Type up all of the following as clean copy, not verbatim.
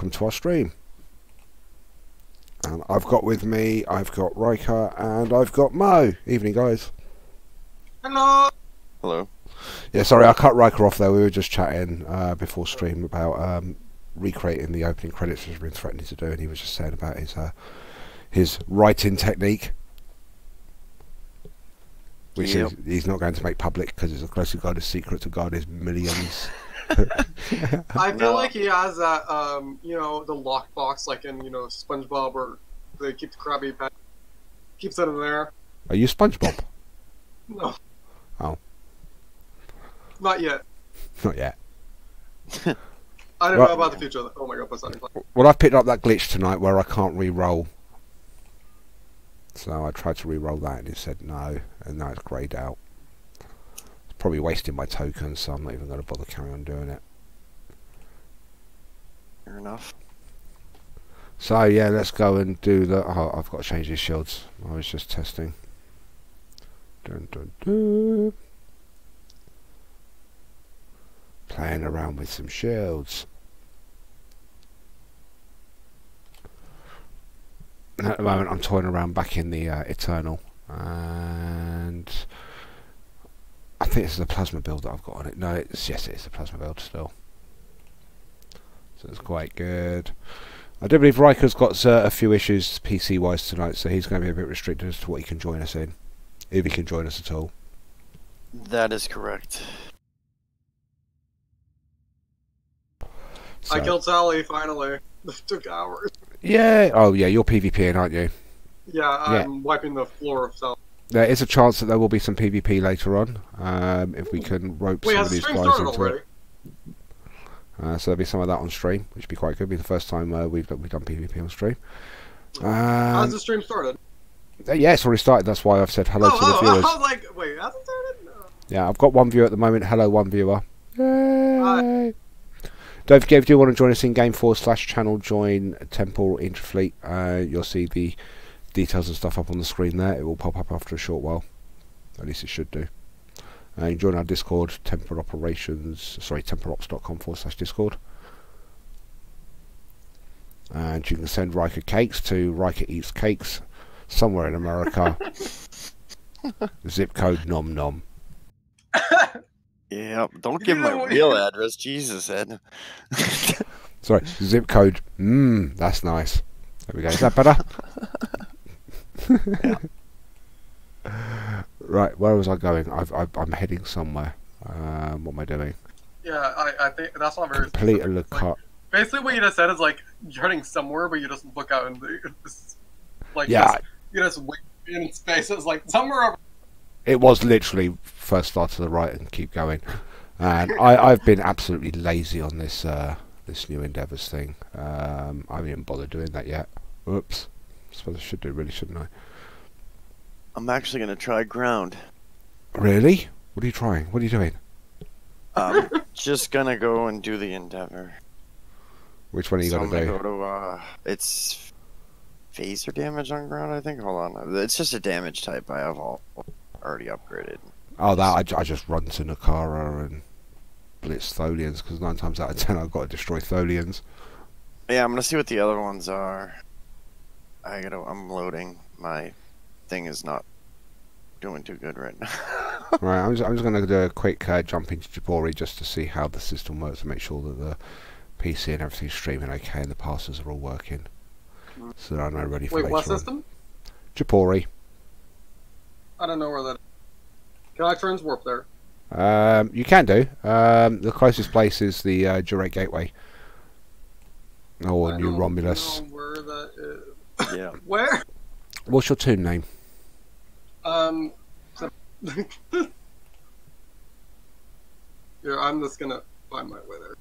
welcome to our stream. And I've got with me, I've got Riker and I've got Mo. Evening, guys. Hello. Hello. Yeah, sorry, I cut Riker off there. We were just chatting before stream about recreating the opening credits, which we've been threatening to do, and he was just saying about his writing technique, which he's not going to make public because it's a closely guarded secret to guard his millions. I feel like he has that, you know, the lockbox, like in, you know, SpongeBob, where they keep the Krabby Patty. Keeps it in there. Are you SpongeBob? No. Oh. Not yet. Not yet. I don't know about the future. Oh my god, what's that? Well, I've picked up that glitch tonight where I can't re-roll. So I tried to re-roll that and it said no, and now it's greyed out. It's probably wasting my tokens, so I'm not even going to bother carrying on doing it. Fair enough. So yeah, let's go and do the... Oh, I've got to change these shields. I was just testing. Dun, dun, dun. Playing around with some shields. And at the moment I'm toying around back in the Eternal, and I think this is a plasma build that I've got on it. No, yes, it is a plasma build still, so it's quite good. I do believe Riker's got a few issues PC wise tonight, so he's going to be a bit restricted as to what he can join us in, if he can join us at all. That is correct. So. I killed Sally finally. It took hours. Yeah. Oh yeah, you're PvPing, aren't you? Yeah, I'm wiping the floor of Sally. There is a chance that there will be some PvP later on, if we can rope some of these guys into already? it. So there'll be some of that on stream, which would be quite good. It'll be the first time we've done PvP on stream. How's the stream started? Yeah, it's already started. That's why I've said hello to the viewers. I was like, wait, has it started? No. Yeah, I've got one viewer at the moment. Hello, one viewer. Yay! Don't forget, if you want to join us in game /channel, join Temple Interfleet. You'll see the details and stuff up on the screen there. It will pop up after a short while. At least it should do. You can join our Discord, temperops.com/discord. And you can send Riker cakes to Riker Eats Cakes, somewhere in America. Zip code nom nom. Yeah, don't give my real address, Jesus, Ed. Sorry, zip code. That's nice. There we go. Is that better? Yeah. Right, where was I going? I'm heading somewhere. What am I doing? Yeah, I think that's not very complete a look cut. Basically, what you just said is like you're heading somewhere, but you just look out and like you just wait in space. It's like somewhere over. It was literally first start to the right and keep going. And I've been absolutely lazy on this this new Endeavours thing. I haven't even bothered doing that yet. Oops. I suppose I should do, really, shouldn't I? I'm actually going to try ground. Really? What are you trying? What are you doing? I'm just going to go and do the Endeavor. Which one are you going to do? I'm going to go to, it's phaser damage on ground, I think. Hold on. It's just a damage type I have already upgraded. Oh, that I just run to Nakara and blitz Tholians, because 9 times out of 10 I've got to destroy Tholians. Yeah, I'm going to see what the other ones are. I'm loading. My thing is not doing too good right now. Right, I'm just going to do a quick jump into Jabori just to see how the system works and make sure that the PC and everything's streaming okay and the passes are all working. So that I'm ready for later on. Wait, what system? Jabori. I don't know where that is. Can I transwarp there? You can do. The closest place is the Jurate Gateway. Or New Romulus. I don't know where that is. Yeah. Where? What's your toon name? Yeah, I'm just gonna find my way there.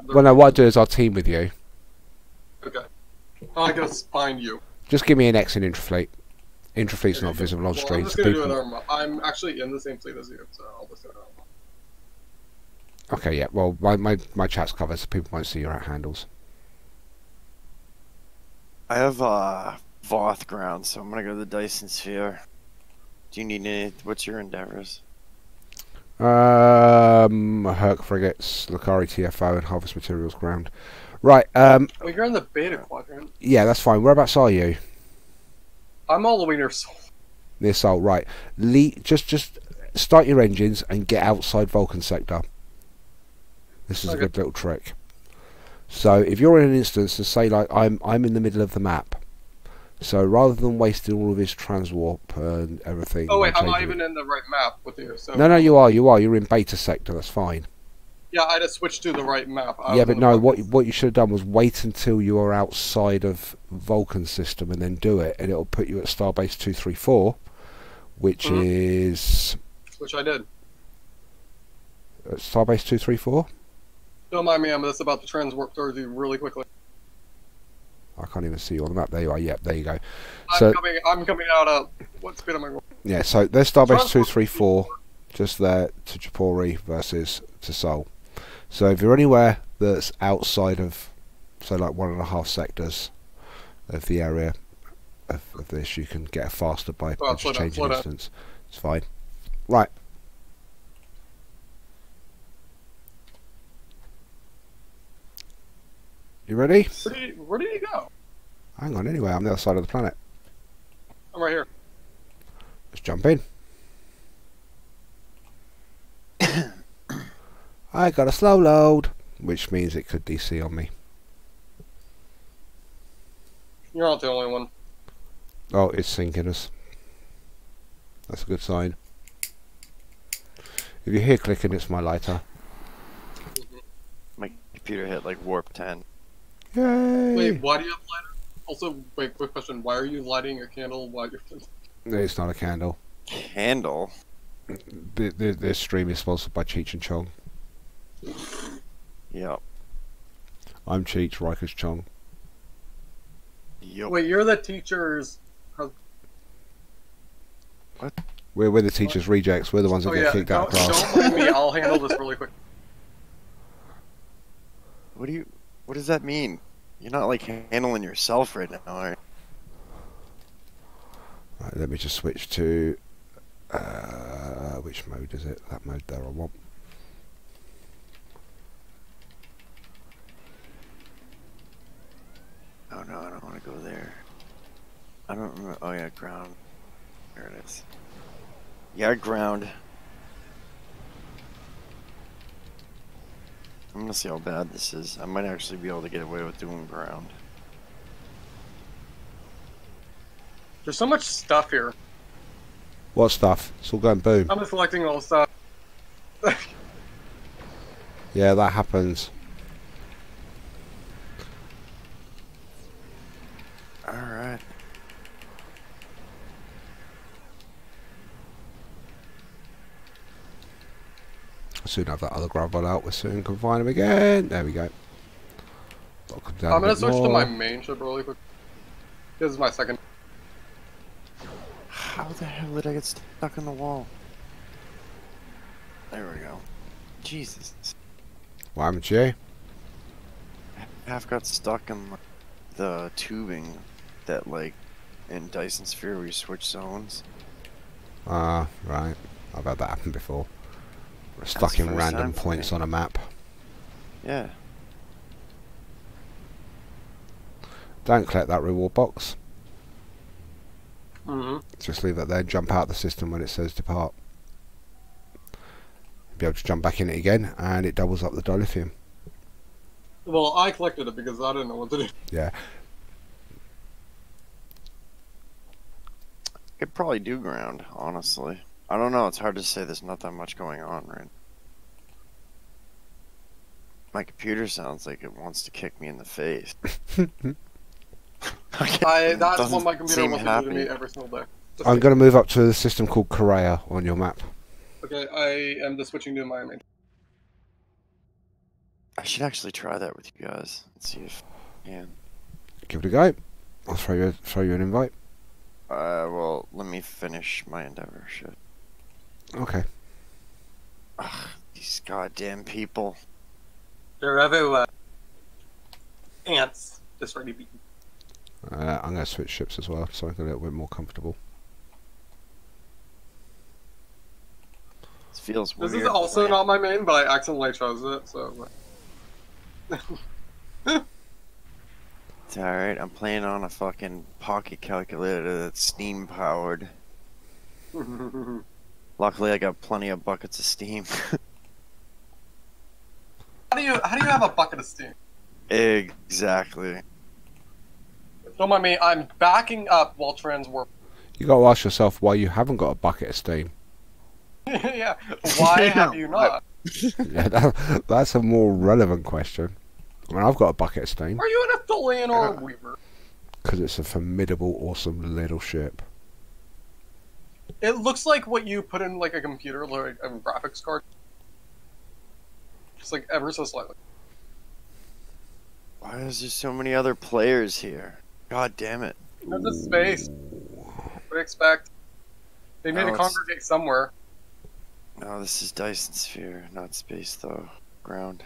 Well, no, what I'll do is I'll team with you. Okay. I gotta find you. Just give me an X in Intrafleet. Intrafleet's not visible on stream. I'm just gonna do it. I'm actually in the same fleet as you, so I'll just do it. Okay, yeah. Well, my chat's covered, so people won't see your handles. I have Voth ground, so I'm gonna go to the Dyson Sphere. Do you need any? What's your endeavors? Herc frigates, Lakari TFO, and Harvest Materials ground. Right. Well, you're in the beta quadrant. Yeah, that's fine. Whereabouts are you? I'm all the way near Sol. Near Sol. Right. Just start your engines and get outside Vulcan sector. This is a Okay. good little trick. So if you're in an instance, and say like I'm in the middle of the map, so rather than wasting all of his transwarp and everything. Oh wait, by I'm not changing even in the right map with you. So No, you are. You're in beta sector. That's fine. yeah, I just switched to the right map. I Yeah, was but in the no. Vulcan. What you should have done was wait until you are outside of Vulcan system and then do it, and it'll put you at Starbase 234, which is Which I did. Starbase 234. Don't mind me, I'm just about to transwarp towards you really quickly. I can't even see you on the map. There you are. Yep, there you go. I'm So coming out of what speed am I going? yeah, so there's Starbase Transport 234 just there to Japori versus to Sol. So if you're anywhere that's outside of, say, like 1.5 sectors of the area of this, you can get faster by Oh, just slow down, changing slow down. distance. It's fine. Right. You ready? Where did you go? Hang on, anyway, I'm on the other side of the planet. I'm right here. Let's jump in. I got a slow load, which means it could DC on me. You're not the only one. Oh, it's sinking us. That's a good sign. If you hear clicking, it's my lighter. My computer hit like warp 10. Yay! Wait, why do you have a lighter? Also, wait, quick question. Why are you lighting your candle while you're... It's not a candle. Candle? This stream is sponsored by Cheech and Chong. Yep. I'm Cheech, Riker's Chong. Yep. Wait, you're the teacher's... We're the teacher's rejects. We're the ones that Oh get yeah, kicked out of don't class. mind me, I'll handle this really quick. What does that mean? You're not like handling yourself right now, are you? Right, let me just switch to which mode is it? That mode there I want. Oh no, I don't want to go there. I don't remember. Oh yeah, ground. There it is. Yeah, ground. I'm gonna see how bad this is. I might actually be able to get away with doing ground. There's so much stuff here. What stuff? It's all going boom. I'm just collecting all the stuff. Yeah, that happens. Alright. I'll soon have that other gravel out. We soon can find him again. There we go. Lock him down I'm a gonna bit switch to my more. main ship really quick. This is my second. How the hell did I get stuck in the wall? There we go. Jesus. What happened to you? Half got stuck in the tubing that, like, in Dyson Sphere where you switch zones. Ah, right. I've had that happen before. We're stuck the in first random time for points me. on a map. Yeah. Don't collect that reward box. Mm-hmm. Just leave it there and jump out the system when it says depart. Be able to jump back in it again, and it doubles up the dilithium. Well, I collected it because I didn't know what to do. Yeah. Could probably do ground, honestly. I don't know, it's hard to say, there's not that much going on, right? My computer sounds like it wants to kick me in the face. That's Doesn't what my computer seem wants to do to me happy. every single day. I'm going to move up to the system called Correa on your map. Okay, I am just switching to my main. I should actually try that with you guys and see if I can. Give it a go. I'll throw you an invite. Well, let me finish my endeavor, shit. Okay. Ugh, these goddamn people. They're everywhere. Ants. Just ready to be. I'm going to switch ships as well, so I can get a little bit more comfortable. This feels weird. This is also not my main, but I accidentally chose it, so. It's alright. I'm playing on a fucking pocket calculator that's steam powered. Luckily, I got plenty of buckets of steam. How do you have a bucket of steam? Exactly. Don't mind me. I'm backing up while trans work. You got to ask yourself why you haven't got a bucket of steam. Yeah. Why have you not? Yeah, that's a more relevant question. I mean, I've got a bucket of steam Are you an Atholian or a Weaver? because it's a formidable, awesome little ship. It looks like what you put in like a computer, like a graphics card. Just like ever so slightly. Why is there so many other players here? God damn it. There's a space. What do you expect? They need to it's- congregate somewhere. No, this is Dyson Sphere, not space though. Ground.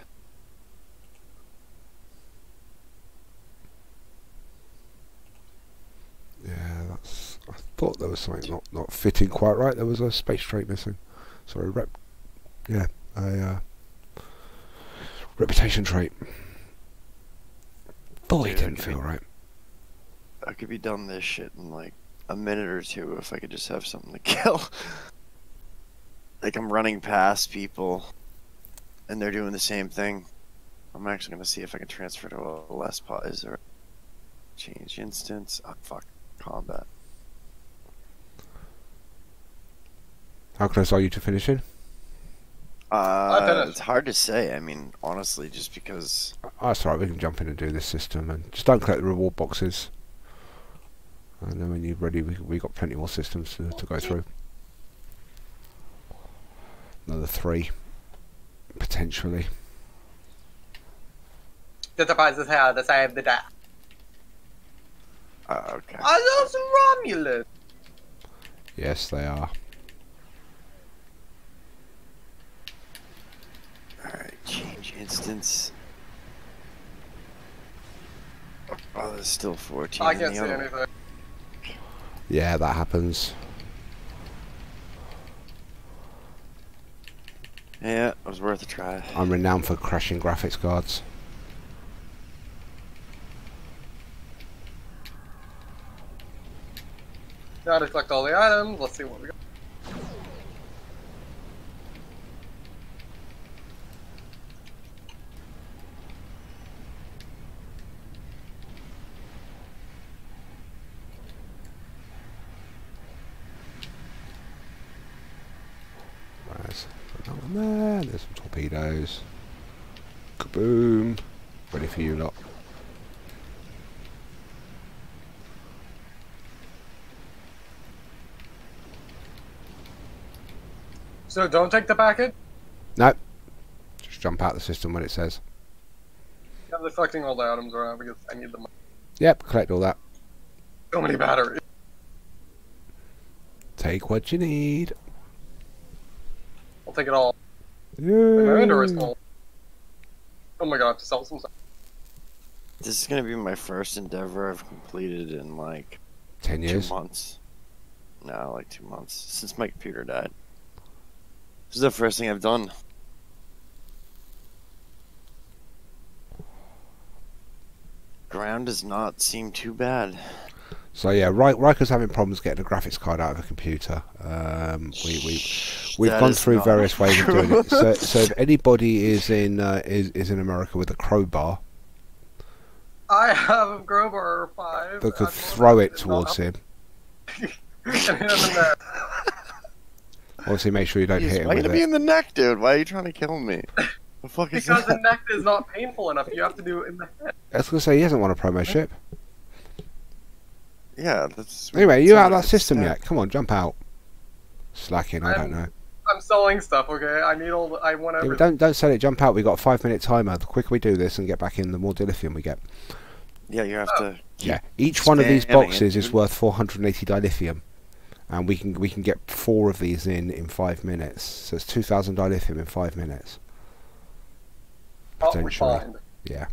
Yeah, that's. I thought there was something not fitting quite right. There was a space trait missing. Sorry, a reputation trait. Thought it Dude, didn't feel right. I could be done this shit in like a minute or two if I could just have something to kill. Like I'm running past people and they're doing the same thing. I'm actually gonna see if I can transfer to a less pot. Is there a change instance? Oh fuck. Combat. How close are you to finishing? finished. It's hard to say. I mean, honestly, just because Oh, that's alright, we can jump in and do this system and just don't collect the reward boxes. And then when you're ready, we got plenty more systems to go through. Another 3, potentially. The surprise is how the save the day. okay. Are those Romulans? Yes, they are. Alright, change instance. Oh, there's still 14 I in can't the see other. anything. Yeah, that happens. Yeah, it was worth a try. I'm renowned for crashing graphics cards. Now to collect all the items. Let's see what we got. There's another one there. There's some torpedoes. Kaboom! Ready for you lot. So don't take the package. No. Just jump out the system when it says. I'm just collecting all the items around because I need them. Yep, collect all that. So many batteries. Take what you need. I'll take it all. My Yay. inventory is full. Oh my god, I have to sell some stuff. This is gonna be my first endeavor I've completed in like 10 years. 2 months. No, like 2 months since my computer died. This is the first thing I've done. Ground does not seem too bad. So yeah, Riker's having problems getting a graphics card out of a computer. We've That gone is through not various ways of doing it. true. So if anybody is in America with a crowbar, I have a Grover 5. they could I'm throw it not- towards him. and hit him in the Obviously, make sure you don't Jeez, hit him why with gonna be it. in the neck, dude? Why are you trying to kill me? The fuck is because the that? neck is not painful enough. You have to do it in the head. I was gonna say he hasn't won a promo ship. Yeah, that's. Anyway, you out of that it's system sad. yet? Come on, jump out. Slacking, I don't know. I'm selling stuff. Okay, I need all. I want Yeah, everything. but don't sell it. Jump out. We got a 5-minute timer. The quicker we do this and get back in, the more dilithium we get. Yeah, you have to. Yeah, each one of these spamming it, boxes is dude. worth 480 dilithium, and we can get 4 of these in 5 minutes. So it's 2,000 dilithium in 5 minutes. Oh, potentially. refined. Yeah.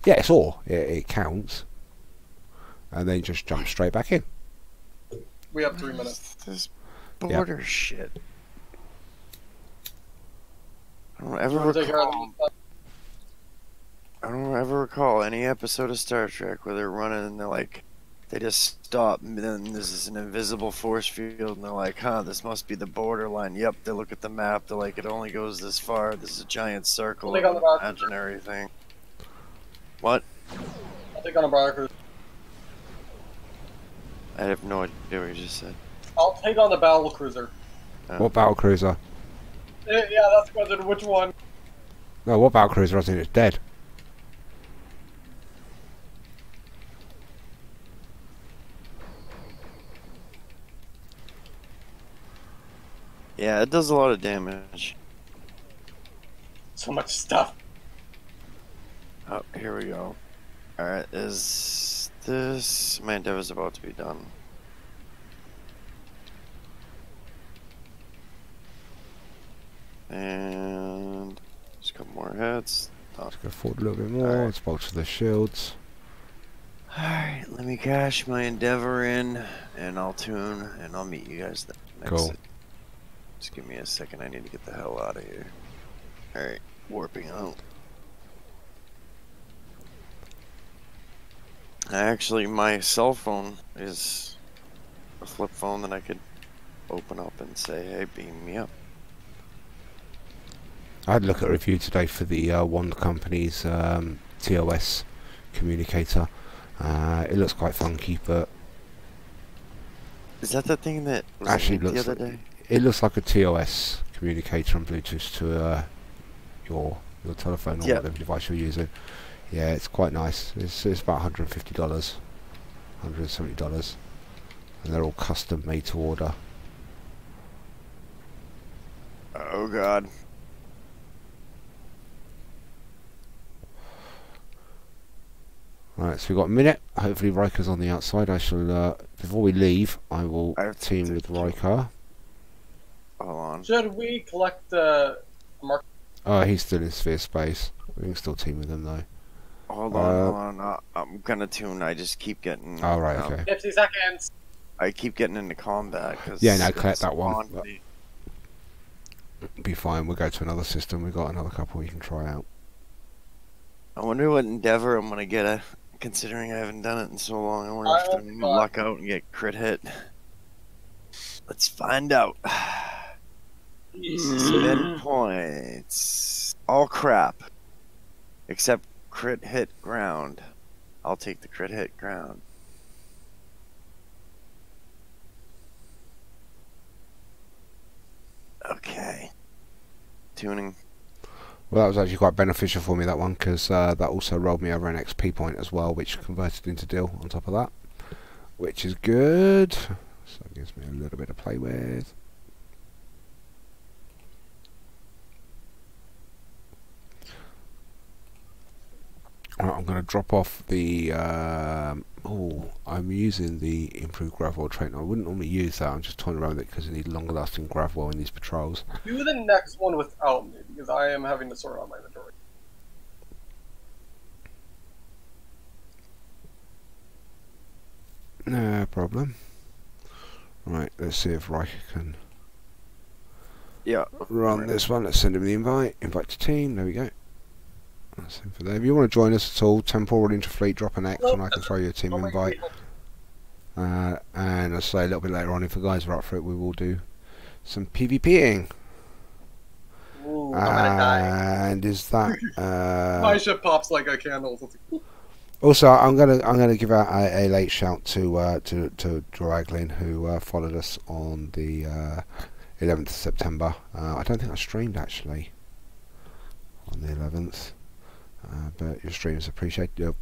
Yeah, it's all. It counts. And then just jump straight back in. We have 3 minutes. This border shit. I don't ever Wanna take care of recall. the stuff? I don't ever recall any episode of Star Trek where they're running and they're like, they just stop, and then there's an invisible force field, and they're like, huh, this must be the borderline. Yep, they look at the map, they're like, it only goes this far. This is a giant circle, I'll take on the an Battle imaginary thing. What? I'll take on a Battle Cruiser. I have no idea what you just said. I'll take on the Battle Cruiser. Oh. What battle cruiser? Yeah, that's the question. Which one? No, what battle cruiser? I think it's dead. Yeah, it does a lot of damage. So much stuff. Oh, here we go. Alright, is this... My endeavor's about to be done. And... just a couple more hits. Oh. Let's go forward a little bit more. Alright. Let's bolster the shields. Alright, let me cash my endeavor in, and I'll tune, and I'll meet you guys next. Cool. Just give me a second, I need to get the hell out of here. Alright, warping out. Actually, my cell phone is a flip phone that I could open up and say, hey, beam me up. I had a look at a review today for the Wand Company's TOS communicator. It looks quite funky, but Is that the thing that was actually leaked looks the other day? it looks like a TOS communicator on Bluetooth to your telephone or Yeah. whatever device you're using. Yeah, it's quite nice. It's about $150, $170, and they're all custom made to order. Oh god. Right, so we've got a minute. Hopefully Riker's on the outside. I shall, before we leave, I will I have team to with kill- Riker. Hold on. Should we collect the mark? Oh, he's still in sphere space. We can still team with him though. Hold on. I'm gonna tune. I just keep getting. Oh, right, okay. 50 seconds. I keep getting into combat. Cause Yeah, no, collect it's that one, on but- me. Be fine. We'll go to another system. We've got another couple we can try out. I wonder what endeavor I'm gonna get. Considering I haven't done it in so long, I wonder if I'm gonna luck out and get crit hit. Let's find out. Spin points. All crap. Except crit hit ground. I'll take the crit hit ground. Okay. Tuning. Well, that was actually quite beneficial for me, that one, because that also rolled me over an XP point as well, which converted into deal on top of that, which is good. So it gives me a little bit to play with. Right, I'm going to drop off the... I'm using the improved Gravwell trait. I wouldn't normally use that. I'm just toying around with it because I need longer lasting Gravwell in these patrols. Do the next one without me because I am having to sort out my inventory. No problem. Right, let's see if Riker can Yeah. run this one. Let's send him the invite. Invite to team. There we go. That's him for there. If you want to join us at all, temporal into fleet, drop an X and I can throw you a team invite. And I'll say a little bit later on, if the guys are up for it, we will do some PvPing. Ooh, I'm gonna die. And is that My ship pops like a candle. It's like, also I'm gonna give out a late shout to Draglin, who followed us on the 11th of September. I don't think I streamed actually on the 11th. But your stream is appreciated. Your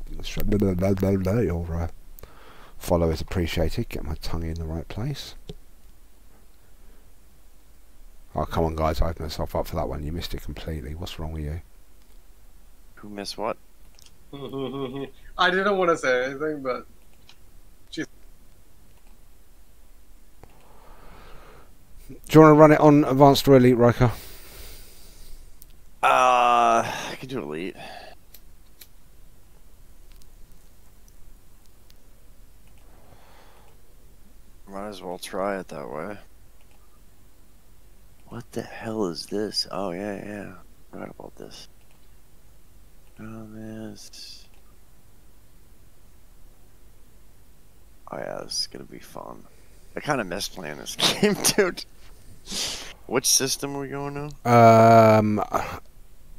follow is appreciated. Get my tongue in the right place. Oh, come on, guys. I opened myself up for that one. You missed it completely. What's wrong with you? Who missed what? I didn't want to say anything, but Do you want to run it on Advanced or Elite, Riker? I can do elite. Might as well try it that way. What the hell is this? Oh yeah, yeah. Forgot about this. Dumbass. Oh yeah, this is gonna be fun. I kind of miss playing this game, dude. Which system are we going on?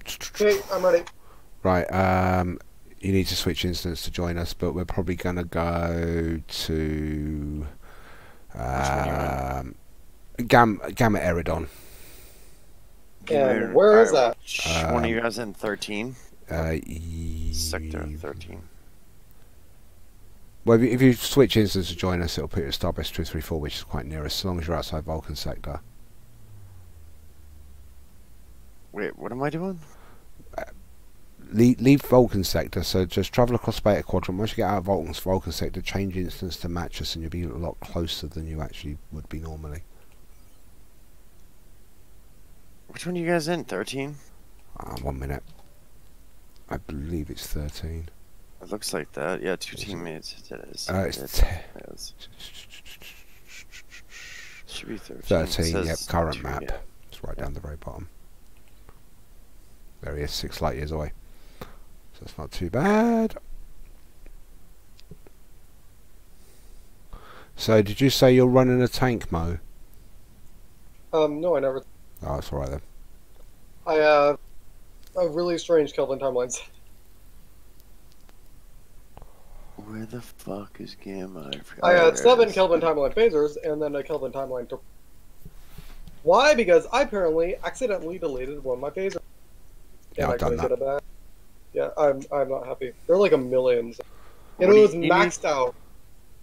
Okay, I'm ready. Right. You need to switch instance to join us, but we're probably gonna go to Gamma Eridon. And where is that? Which one of you guys in 13? Sector 13. Well, if you switch instance to join us, it'll put you at Starbase 234, which is quite near us, as long as you're outside Vulcan sector. Wait, what am I doing? Leave Vulcan sector, so just travel across Beta Quadrant. Once you get out of Vulcan sector, change instance to match us, and you'll be a lot closer than you actually would be normally. Which one are you guys in? 13? 1 minute. I believe it's 13. It looks like that. Yeah, two teammates. It is. Should be 13. 13, yep, current map. Yeah. It's right down the very bottom. There he is, 6 light years away. So it's not too bad. So, did you say you're running a tank, Mo? No, I never. Oh, that's alright then. I have a really strange Kelvin timelines. Where the fuck is Gamma? I had 7 Kelvin timeline phasers and then a Kelvin timeline. Why? Because I apparently accidentally deleted one of my phasers. Yeah, I've done that. It back. Yeah, I'm not happy. They're like a million. And What it do was you maxed out.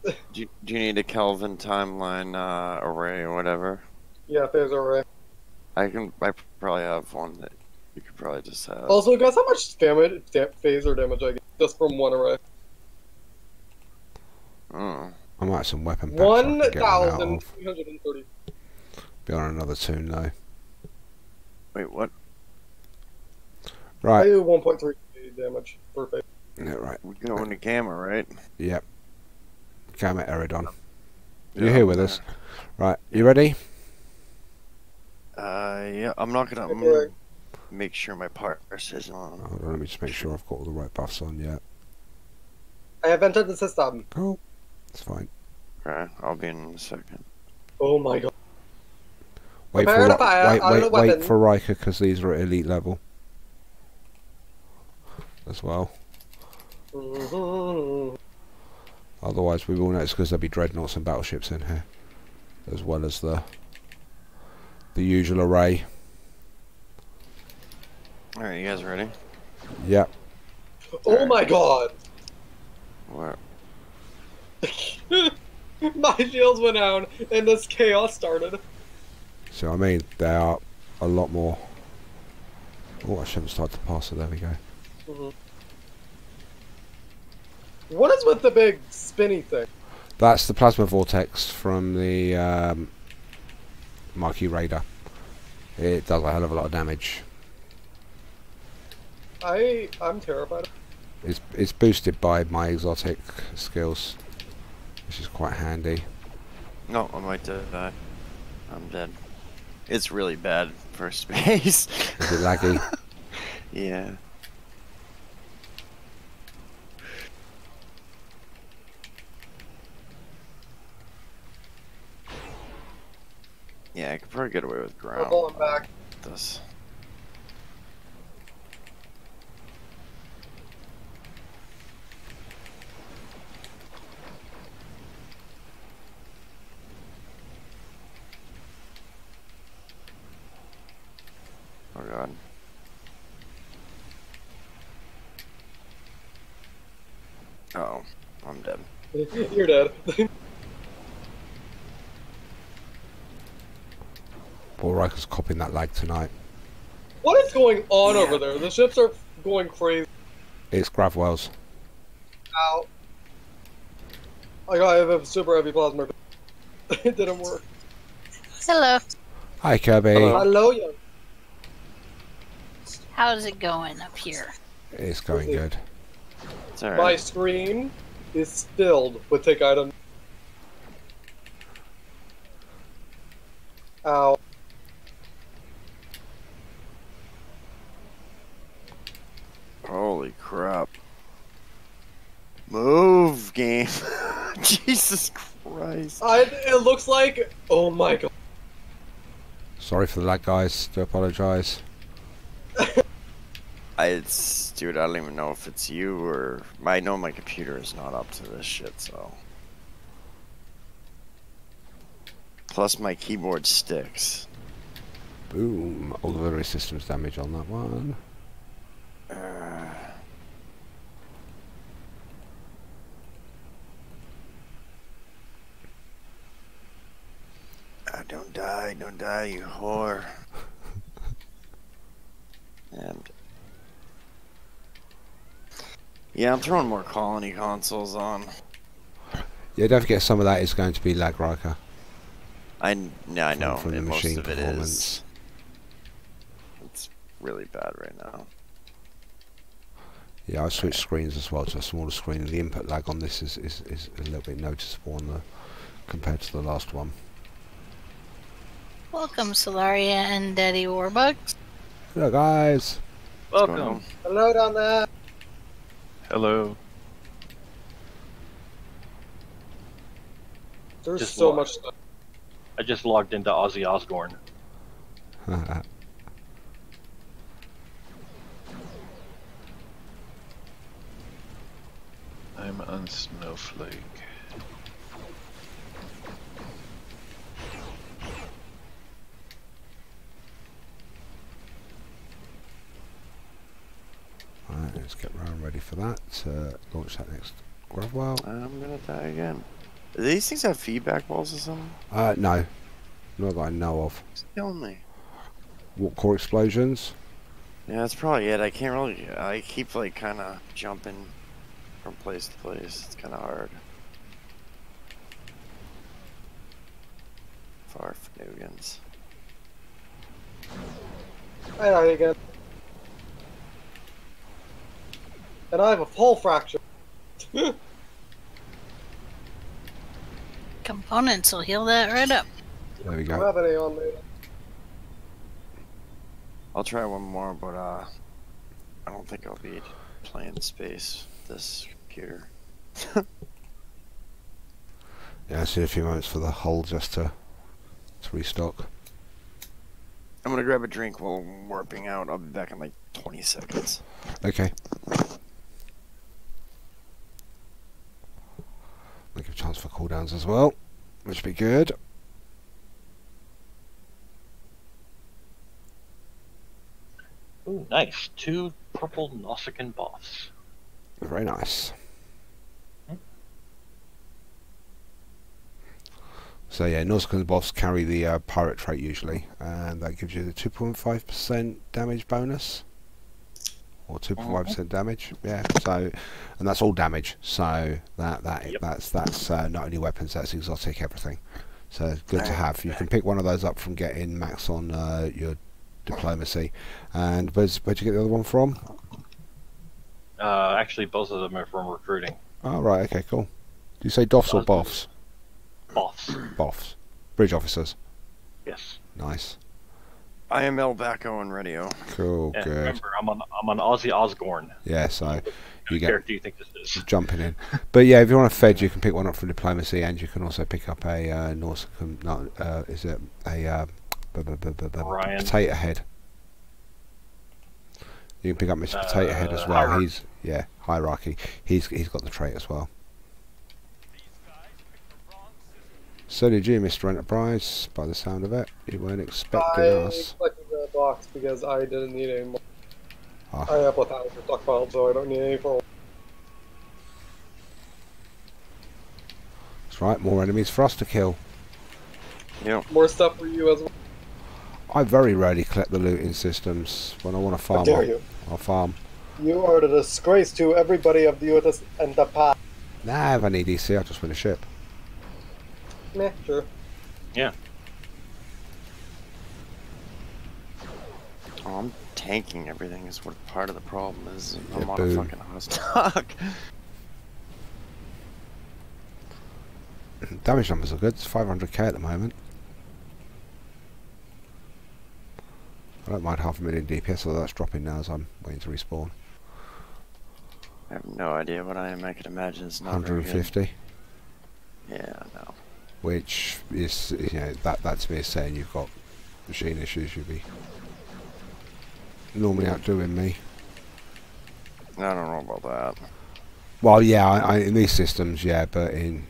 Do you need a Kelvin timeline array or whatever? Yeah, phaser array. I probably have one that you could probably just have. Also, guys, how much phaser damage I get just from one array? Oh. I might have some weapon packs I can get one out of. 1,330. Be on another tune though. Wait, what? I Right. do 1.3 damage per phase. Yeah, right. We're going to Gamma, right? Yep. Gamma Eridon. Yeah, You're here with us. Right. You ready? Yeah, I'm gonna make sure my parse is on. Hold on, let me just make sure I've got all the right buffs on. Yeah. I have entered the system. Cool. It's fine. Okay, I'll be in a second. Oh my god. Wait Prepare for to fire on the wait weapon. for Riker because these are at elite level as well. Otherwise, we will notice because there'll be dreadnoughts and battleships in here, as well as the usual array. All right, you guys ready? Yep. Oh my god. What? My shields went down and this chaos started. So I mean, they are a lot more. Oh, I shouldn't start to pass it. There we go. What is with the big spinny thing? That's the plasma vortex from the Marquee Raider. It does a hell of a lot of damage. I'm terrified. It's boosted by my exotic skills, which is quite handy. No, I might die. I'm dead. It's really bad for space. Is it laggy? Yeah. Yeah, I could probably get away with ground. I'm pulling back. This. Oh god. Uh-oh, I'm dead. You're dead. Paul Riker's copying that lag tonight. What is going on over there? The ships are going crazy. It's Gravwells. Ow. I have a super heavy plasma. It didn't work. Hello. Hi, Kirby. Hello, young. How's it going up here? It's going good. It's alright. My screen is filled with take items. Ow. Holy crap. Move, game. Jesus Christ. It looks like. Oh my god. Sorry for the lag, guys. Do apologise. Dude, I don't even know if it's you or... I know my computer is not up to this shit, so... Plus my keyboard sticks. Boom. Auxiliary systems damage on that one. Don't die, you whore. And... yeah, I'm throwing more colony consoles on. Yeah, don't forget some of that is going to be lag Riker. I know, From the and most machine of it performance. is. It's really bad right now. Yeah, I switched screens as well to a smaller screen. The input lag on this is a little bit noticeable on the compared to the last one. Welcome, Solaria and Daddy Warbucks. Hello, guys. What's going Welcome. on? Hello down there. Hello. There's Just so what? much stuff. I just logged into Ozzy Osbourne. I'm on Snowflake. Alright, let's get round ready for that. Launch that next grub well. I'm gonna die again. Do these things have feedback walls or something? No. Not that I know of. It's killing me. What core explosions? Yeah, that's probably it. I can't really... I keep, like, kind of jumping from place to place. It's kind of hard. Far Fanugans. I know again. And I have a full fracture. Components will heal that right up. There we I don't go. have any on me. I'll try one more, but, I don't think I'll be playing space with this computer. Yeah, I see a few moments for the hull just to restock. I'm gonna grab a drink while I'm warping out. I'll be back in, like, 20 seconds. Okay. I'll give a chance for cooldowns as well, which would be good. Ooh, nice. 2 purple Nausicaan buffs. Very nice. So yeah, Nausicaan buffs carry the pirate trait usually, and that gives you the 2.5% damage bonus, or 2.5% damage. Yeah. So, and that's all damage. So that's not only weapons, that's exotic everything. So good to have. You can pick one of those up from getting max on your diplomacy. And where'd you get the other one from? Actually, both of them are from recruiting. Oh right, okay, cool. Do you say doffs or boffs? Buffs. Boffs. Bridge officers. Yes. Nice. I am El Bacco on radio. Cool, And good. remember, I'm on Ozzy Osbourne. Yeah, so you What get character do you think this is? jumping in. But yeah, if you want a Fed, you can pick one up from diplomacy, and you can also pick up a Nausicaan. No, is it a Orion. Potato Head? You can pick up Mr. Potato Head as well. Hierarchy. He's Hierarchy. He's got the trait as well. So did you, Mr. Enterprise? By the sound of it, you weren't expecting I us. collected the box because I didn't need any more. Ah. I have 1,000 stockpiled, so I don't need any for. That's right. More enemies for us to kill. Yep. More stuff for you as well. I very rarely collect the looting systems. When I want to How farm, dare you? I'll farm. You are the disgrace to everybody of the USS Enterprise. Nah, if I need EC, I'll just win a ship. Meh, sure. Yeah. Oh, I'm tanking everything is what part of the problem is. I'm Yeah, on boom. a fucking Hostock. Damage numbers are good. It's 500k at the moment. I don't mind 500,000 DPS, although that's dropping now as I'm waiting to respawn. I have no idea what I am. I could imagine it's not very good. 150. Yeah, no. Which is, you know, that to me is saying you've got machine issues. You'd be normally outdoing me. I don't know about that. Well, yeah, I in these systems, yeah, but in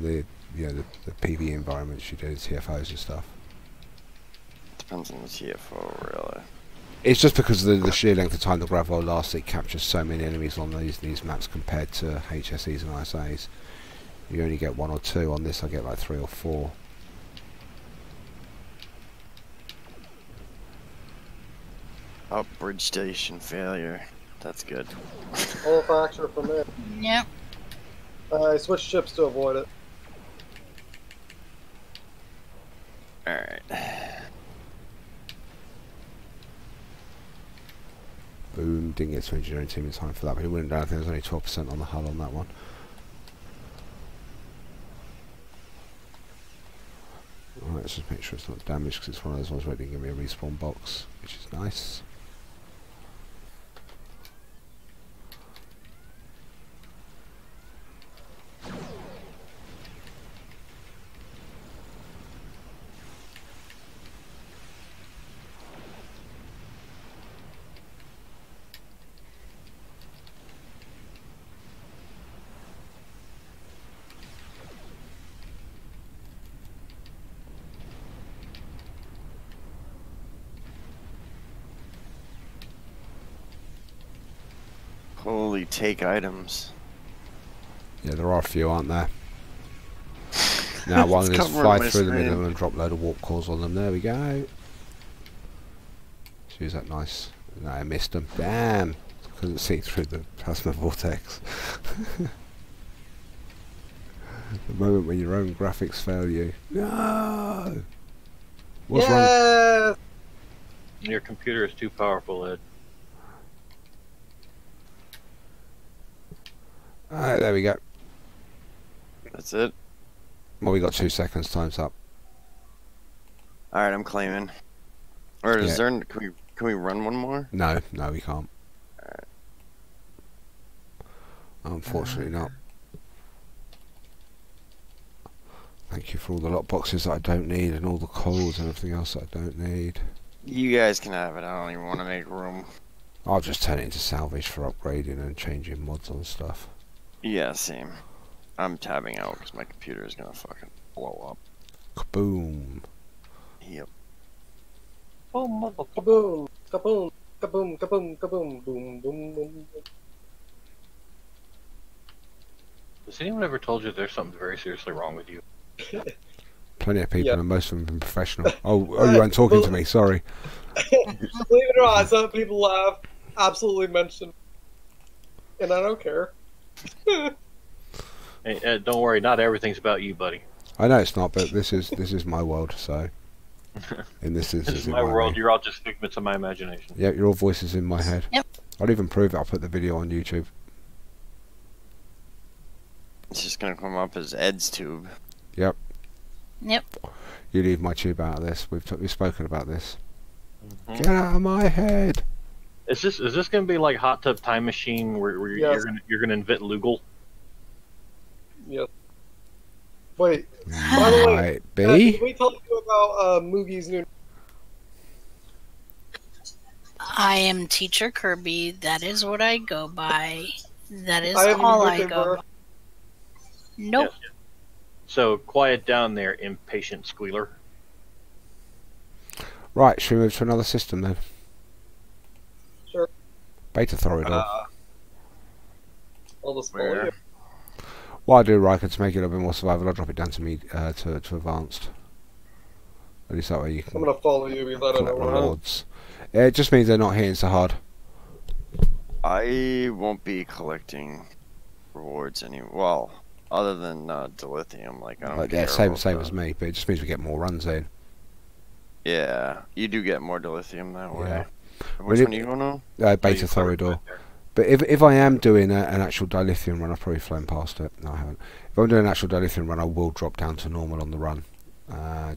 the, you know, the PvE environments, you do TFOs and stuff. Depends on the TFO, really. It's just because of the sheer length of time the Gravol lasts, it captures so many enemies on these maps compared to HSEs and ISAs. You only get 1 or 2. On this I get like 3 or 4. Oh, bridge station failure. That's good. All factor for me. Yep. I switched ships to avoid it. Alright. Boom, didn't get to engineering team in time for that, but he wouldn't do anything. There's only 12% on the hull on that one. Alright, let's just make sure it's not damaged, because it's one of those ones where it didn't give me a respawn box, which is nice. Holy take items. Yeah, there are a few, aren't there? Now one It's is covering fly my through the screen. middle and drop a load of warp cores on them. There we go. Use that nice. No, I missed them. Damn! Couldn't see through the plasma vortex. The moment when your own graphics fail you. No! What's wrong? Yes! Your computer is too powerful, Ed. Alright, there we go. That's it. Well, we got 2 seconds. Time's up. Alright, I'm claiming. Or is Yeah. there... Can we run one more? No, no, we can't. Unfortunately not. Thank you for all the lot boxes that I don't need and all the coals and everything else that I don't need. You guys can have it. I don't even want to make room. I'll just turn it into salvage for upgrading and changing mods on stuff. Yeah, same. I'm tabbing out because my computer is gonna fucking blow up. Kaboom. Yep. Oh, motherfucker. Kaboom! Kaboom! Kaboom! Kaboom! Kaboom! Boom! Boom! Boom! Has anyone ever told you there's something very seriously wrong with you? Plenty of people Yeah. and most of them have been professional. Oh, you weren't talking to me, sorry. Believe it or not, some people laugh, absolutely mention, and I don't care. Hey, Ed, don't worry, not everything's about you, buddy. I know it's not, but this is my world, so in this This instance is it my might world, be. you're all just figments of my imagination. Yep, your voices in my head. Yep. I'll even prove it. I'll put the video on YouTube. It's just gonna come up as Ed's tube. Yep. Yep. You leave my tube out of this. We've spoken about this. Mhm. Get out of my head. Is this gonna be like Hot Tub Time Machine where Yes. you're gonna invent Lugal? Yes. Wait, by the way, Might can be. we talk to you about Moogie's new? I am Teacher Kirby. That is what I go by. That is I haven't all even I looked at go her. by. Nope. Yes. So quiet down there, impatient squealer. Right, should we move to another system then? Sure. Beta Thoridor. I'll just follow Where? you. What I do, Riker, to make it a little bit more survival, I'll drop it down to to advanced. At least that way you I'm can gonna follow you because I don't know collect where I'm. rewards. Yeah, it just means they're not hitting so hard. I won't be collecting rewards well, other than dilithium. Like I don't Like, care. yeah, same about as that. me, but it just means we get more runs in. Yeah, you do get more dilithium that way. Yeah. Which Well, one are you going on? Beta Thoridor. But if I am doing an actual dilithium run, I've probably flown past it. No, I haven't. If I'm doing an actual dilithium run, I will drop down to normal on the run,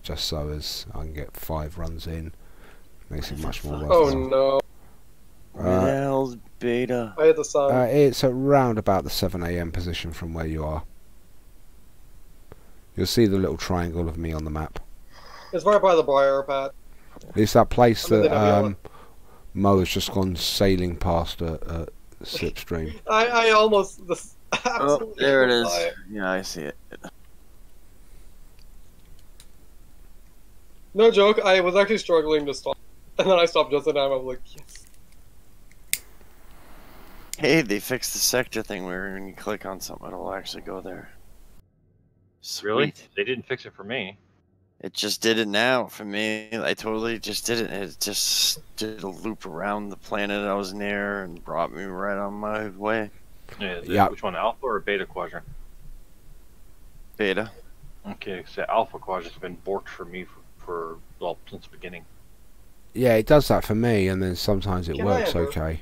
just so as I can get 5 runs in. Makes it much more worth Oh it. no. Where the hell's Beta? I hit the sun. It's around about the 7 a.m. position from where you are. You'll see the little triangle of me on the map. It's right by the briar patch. It's that place I mean, they that never yell Mo has just gone sailing past a slipstream. I almost Oh, absolutely there it is. by Yeah, I see it. No joke, I was actually struggling to stop. And then I stopped just in time. I was like, yes. Hey, they fixed the sector thing where when you click on something, it'll actually go there. Really? Sweet. They didn't fix it for me. It just did it now for me. I totally just did it. It just did a loop around the planet I was near and brought me right on my way. Yeah, Yeah. Which one, Alpha or Beta Quadrant? Beta. Okay, so Alpha Quadrant's been borked for me for well, since the beginning. Yeah, it does that for me, and then sometimes it Can I works enter? okay.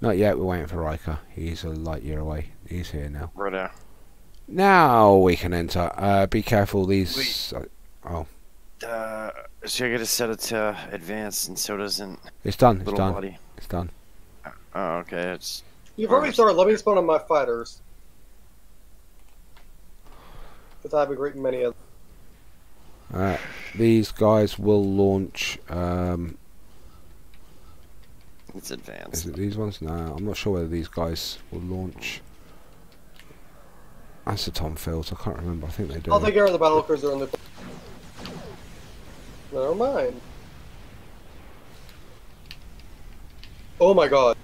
Not yet, we're waiting for Riker. He's a light year away. He's here now. Right there. Now we can enter. Be careful, these... oh, So I gotta set it to advanced, and so doesn't it's done, it's little done, buddy. it's done. Oh, okay. It's You've already started. Let me spawn on my fighters. Because I have a great many of These guys will launch... it's advanced. is it these ones? No, I'm not sure whether these guys will launch... Aceton fields, I can't remember, I think they do. I'll take care of the battle cruiser in the... Never mind. Oh my god.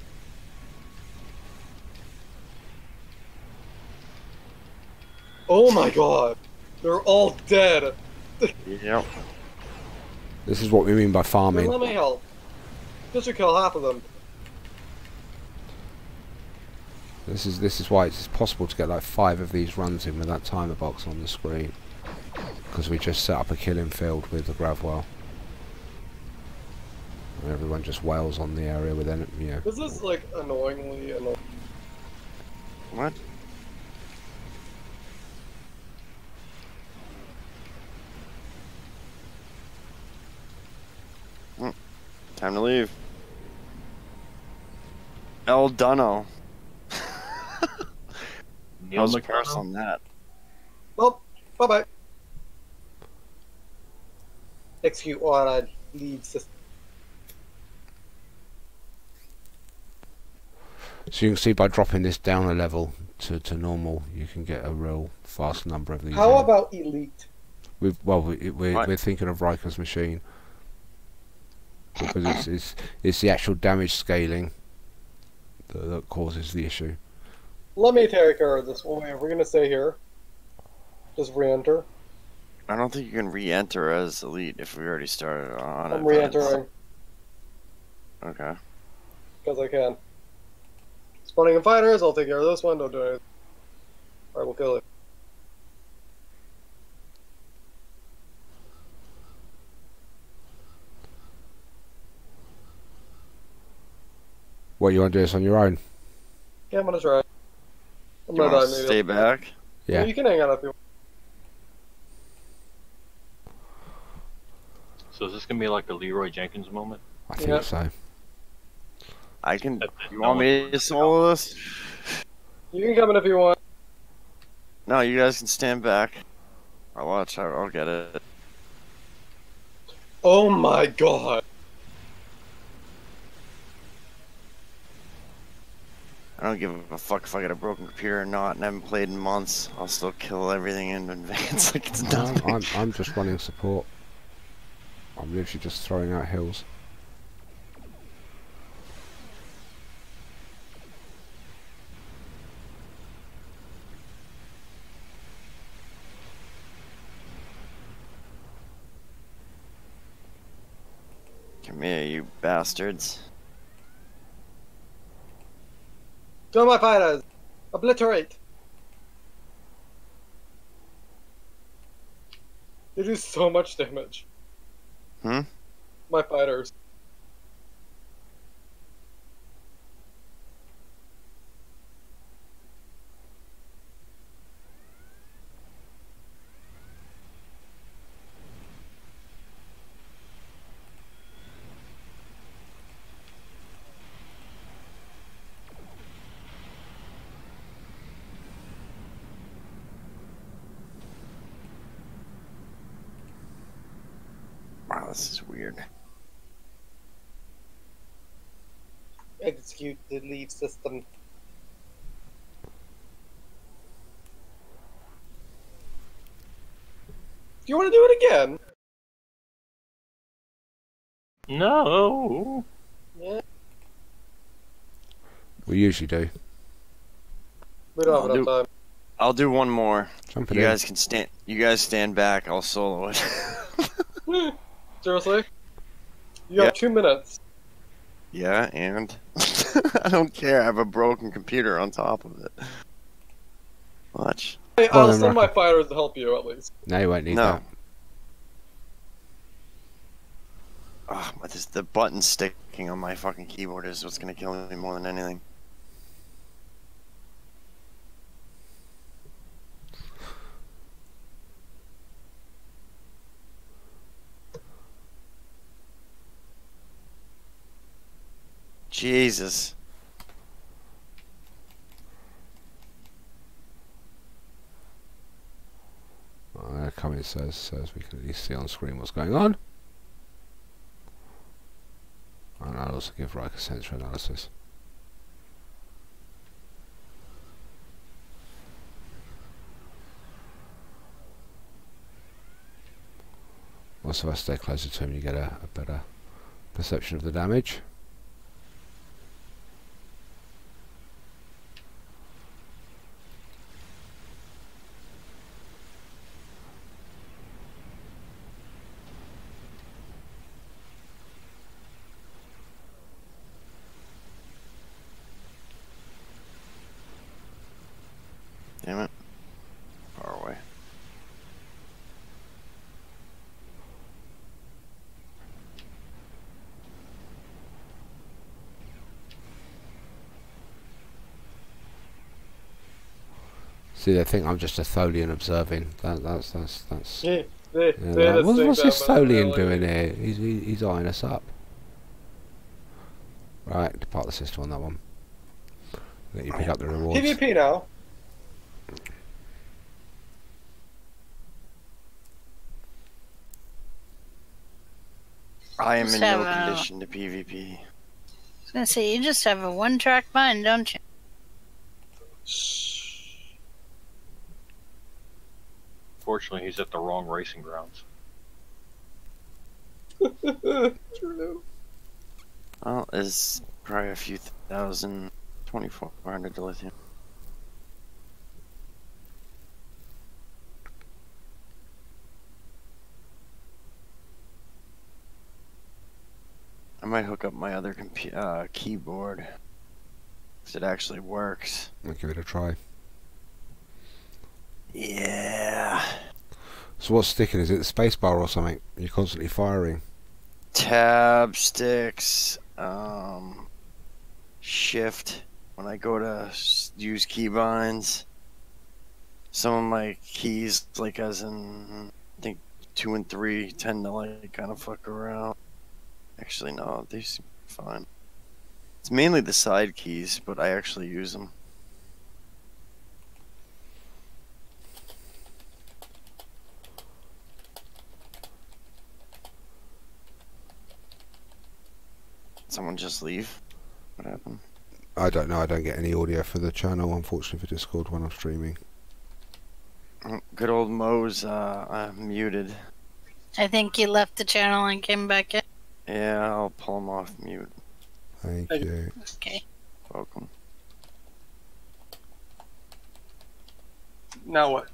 Oh my god. They're all dead. Yep. This is what we mean by Then farming. let me help. This should kill half of them. This is why it's possible to get like 5 of these runs in with that timer box on the screen. Because we just set up a killing field with the Gravwell. And everyone just wails on the area within it, you know. This is like annoyingly annoying. What? Time to leave. El Dunno. Neil How's the McDonough? curse on that? Well, bye bye. Execute order lead system. So you can see by dropping this down a level to normal, you can get a real fast number of these. How in. about elite? We're thinking of Riker's machine. Because it's the actual damage scaling that causes the issue. Let me take care of this. We're gonna stay here. Just re-enter. I don't think you can re-enter as elite if we already started on it. I'm re-entering Okay. because I can. Spawning in fighters. I'll take care of this one. Don't do anything. Alright, we'll kill it. What you want to do this on your own? Yeah, I'm gonna try. I'm You gonna want die to maybe. stay back? Yeah. You can hang out if you want. So is this gonna be like a Leroy Jenkins moment? I think Yeah. so. I can. That- You want me to solo this? You can come in if you want. No, you guys can stand back. I'll watch. I'll get it. Oh my god. I don't give a fuck if I got a broken computer or not, and I haven't played in months. I'll still kill everything in advance like it's nothing. I'm just running support. I'm literally just throwing out hills. Come here, you bastards. Kill my fighters. Obliterate. They do so much damage. Hmm? My fighters. Oh, this is weird. Execute the leave system. Do you want to do it again? No. Yeah. We usually do. We don't have I'll enough time. I'll do one more. Jumping You in. guys can stand. You guys stand back. I'll solo it. Seriously? You Yeah. have 2 minutes. Yeah, and I don't care. I have a broken computer on top of it. Watch. Hey, Well, I'll then, send my Rocket. fighters to help you at least. No, you won't need No. that. Oh, the button sticking on my fucking keyboard is what's gonna kill me more than anything. Jesus. Coming says we can at least see on screen what's going on. And I'll also give Riker sensor analysis. Also, if I stay closer to him, you get a better perception of the damage. Damn it. Far away. See, they think I'm just a Tholian observing. That's. Yeah, Yeah, what's this Tholian doing here? He's eyeing us up. Right, depart the system on that one. Let you pick up the rewards. PvP now. I am Just in no have a- condition to PvP. I was gonna say, you just have a one-track mind, don't you? Fortunately, he's at the wrong racing grounds. True. Well, it's probably a few thousand, 2,400 lithium. I might hook up my other keyboard, if it actually works. I'll give it a try. Yeah. So what's sticking? Is it the spacebar or something? You're constantly firing. Tab, sticks, shift when I go to use keybinds. Some of my keys, like as in, I think 2 and 3, tend to like kind of fuck around. Actually, no, they seem fine. It's mainly the side keys, but I actually use them. Someone just leave? What happened? I don't know. I don't get any audio for the channel, unfortunately, for Discord when I'm streaming. Good old Mo's muted. I think he left the channel and came back in. Yeah, I'll pull him off mute. Thank Thank you. Okay. Welcome. Now what?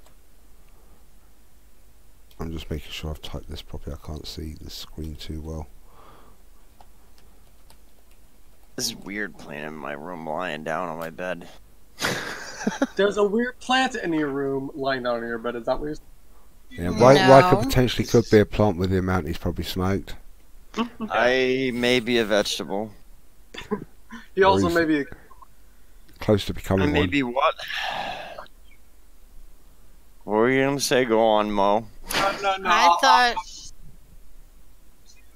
I'm just making sure I've typed this properly. I can't see the screen too well. This is weird playing in my room lying down on my bed. There's a weird plant in your room lying down in your bed. Is that what you're Yeah, No. Riker potentially could be a plant with the amount he's probably smoked. I may be a vegetable. He also Or may be. Close to I becoming may one. be what? What were you gonna say? Go on, Mo. No.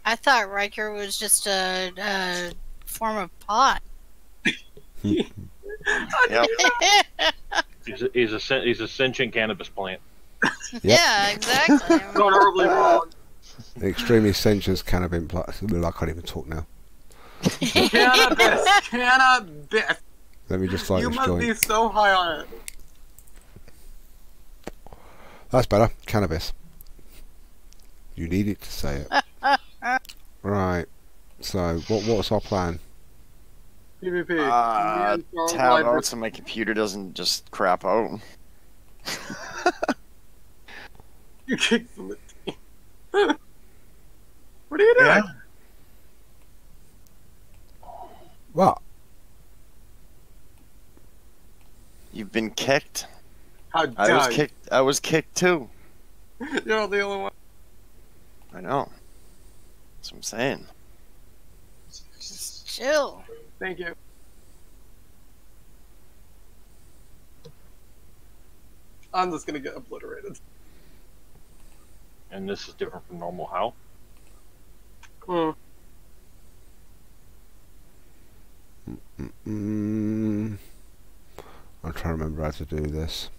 I thought Riker was just a form of pot. Yep. He's a sentient cannabis plant. Yeah, exactly. Going horribly wrong. The extremely sensuous cannabis plus. I can't even talk now. Cannabis! Cannabis! Let me just light You this must joint. be so high on it. That's better. Cannabis. You needed to say it. Right. So, what's our plan? PvP. Tab out so my computer doesn't just crap out. You kicked from the team. What are you doing? Yeah. What? You've been kicked. How I was dare you? kicked. I was kicked too. You're not the only one. I know. That's what I'm saying. Just chill. Thank you. I'm just gonna get obliterated. And this is different from normal how? Hmm. I'm trying to remember how to do this.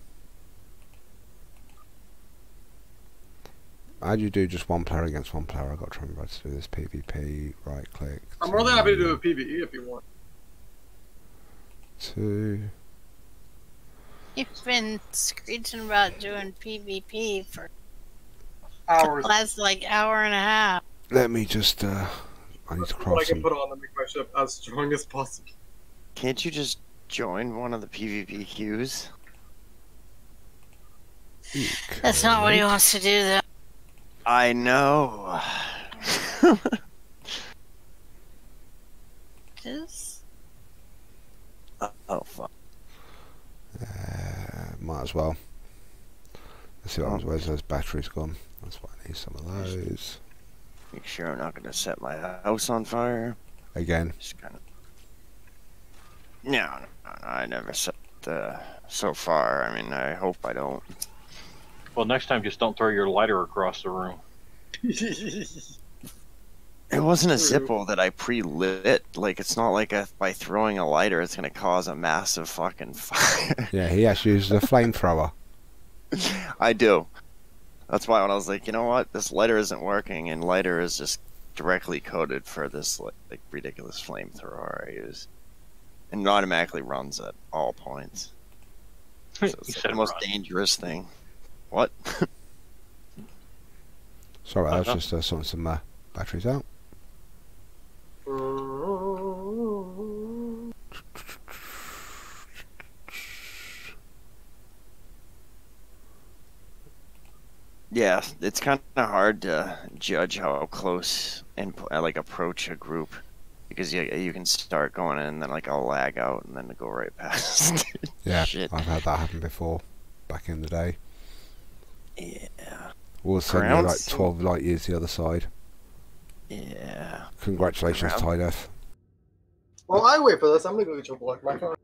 How do you do just one player against one player? I've got to remember how to do this. PvP, right click. I'm more than happy to do a PvE if you want. 2. You've been screeching about doing PvP for Hours. the last like hour and a half. Let me just, I need to What I craft can some. put on to make my ship as strong as possible. Can't you just join one of the PvP queues? That's not what he wants to do, though. I know. Just Oh fuck. Might as well. Let's see what happens. Where's those batteries gone? That's why I need some of those. Make sure I'm not gonna set my house on fire. Again. Just kind of. No, I never set so far. I mean, I hope I don't. Well, next time just don't throw your lighter across the room. It wasn't a Zippo that I pre-lit. Like, it's not like by throwing a lighter, it's gonna cause a massive fucking fire. Yeah, he actually uses a flamethrower. I do. That's why when I was like, you know what, this lighter isn't working, and lighter is just directly coded for this like ridiculous flamethrower I use, and it automatically runs at all points. So You it's like said the most run. dangerous thing. What? Sorry, I was just sorting some batteries out. Yeah, it's kind of hard to judge how close and like approach a group, because you can start going in and then like I'll lag out and then go right past. Yeah, Shit. I've had that happen before, back in the day. Yeah. We'll send you like Grounds? 12 light years the other side. Yeah. Congratulations, Ground? Tide Earth. While I wait for this, I'm gonna go get your block my phone.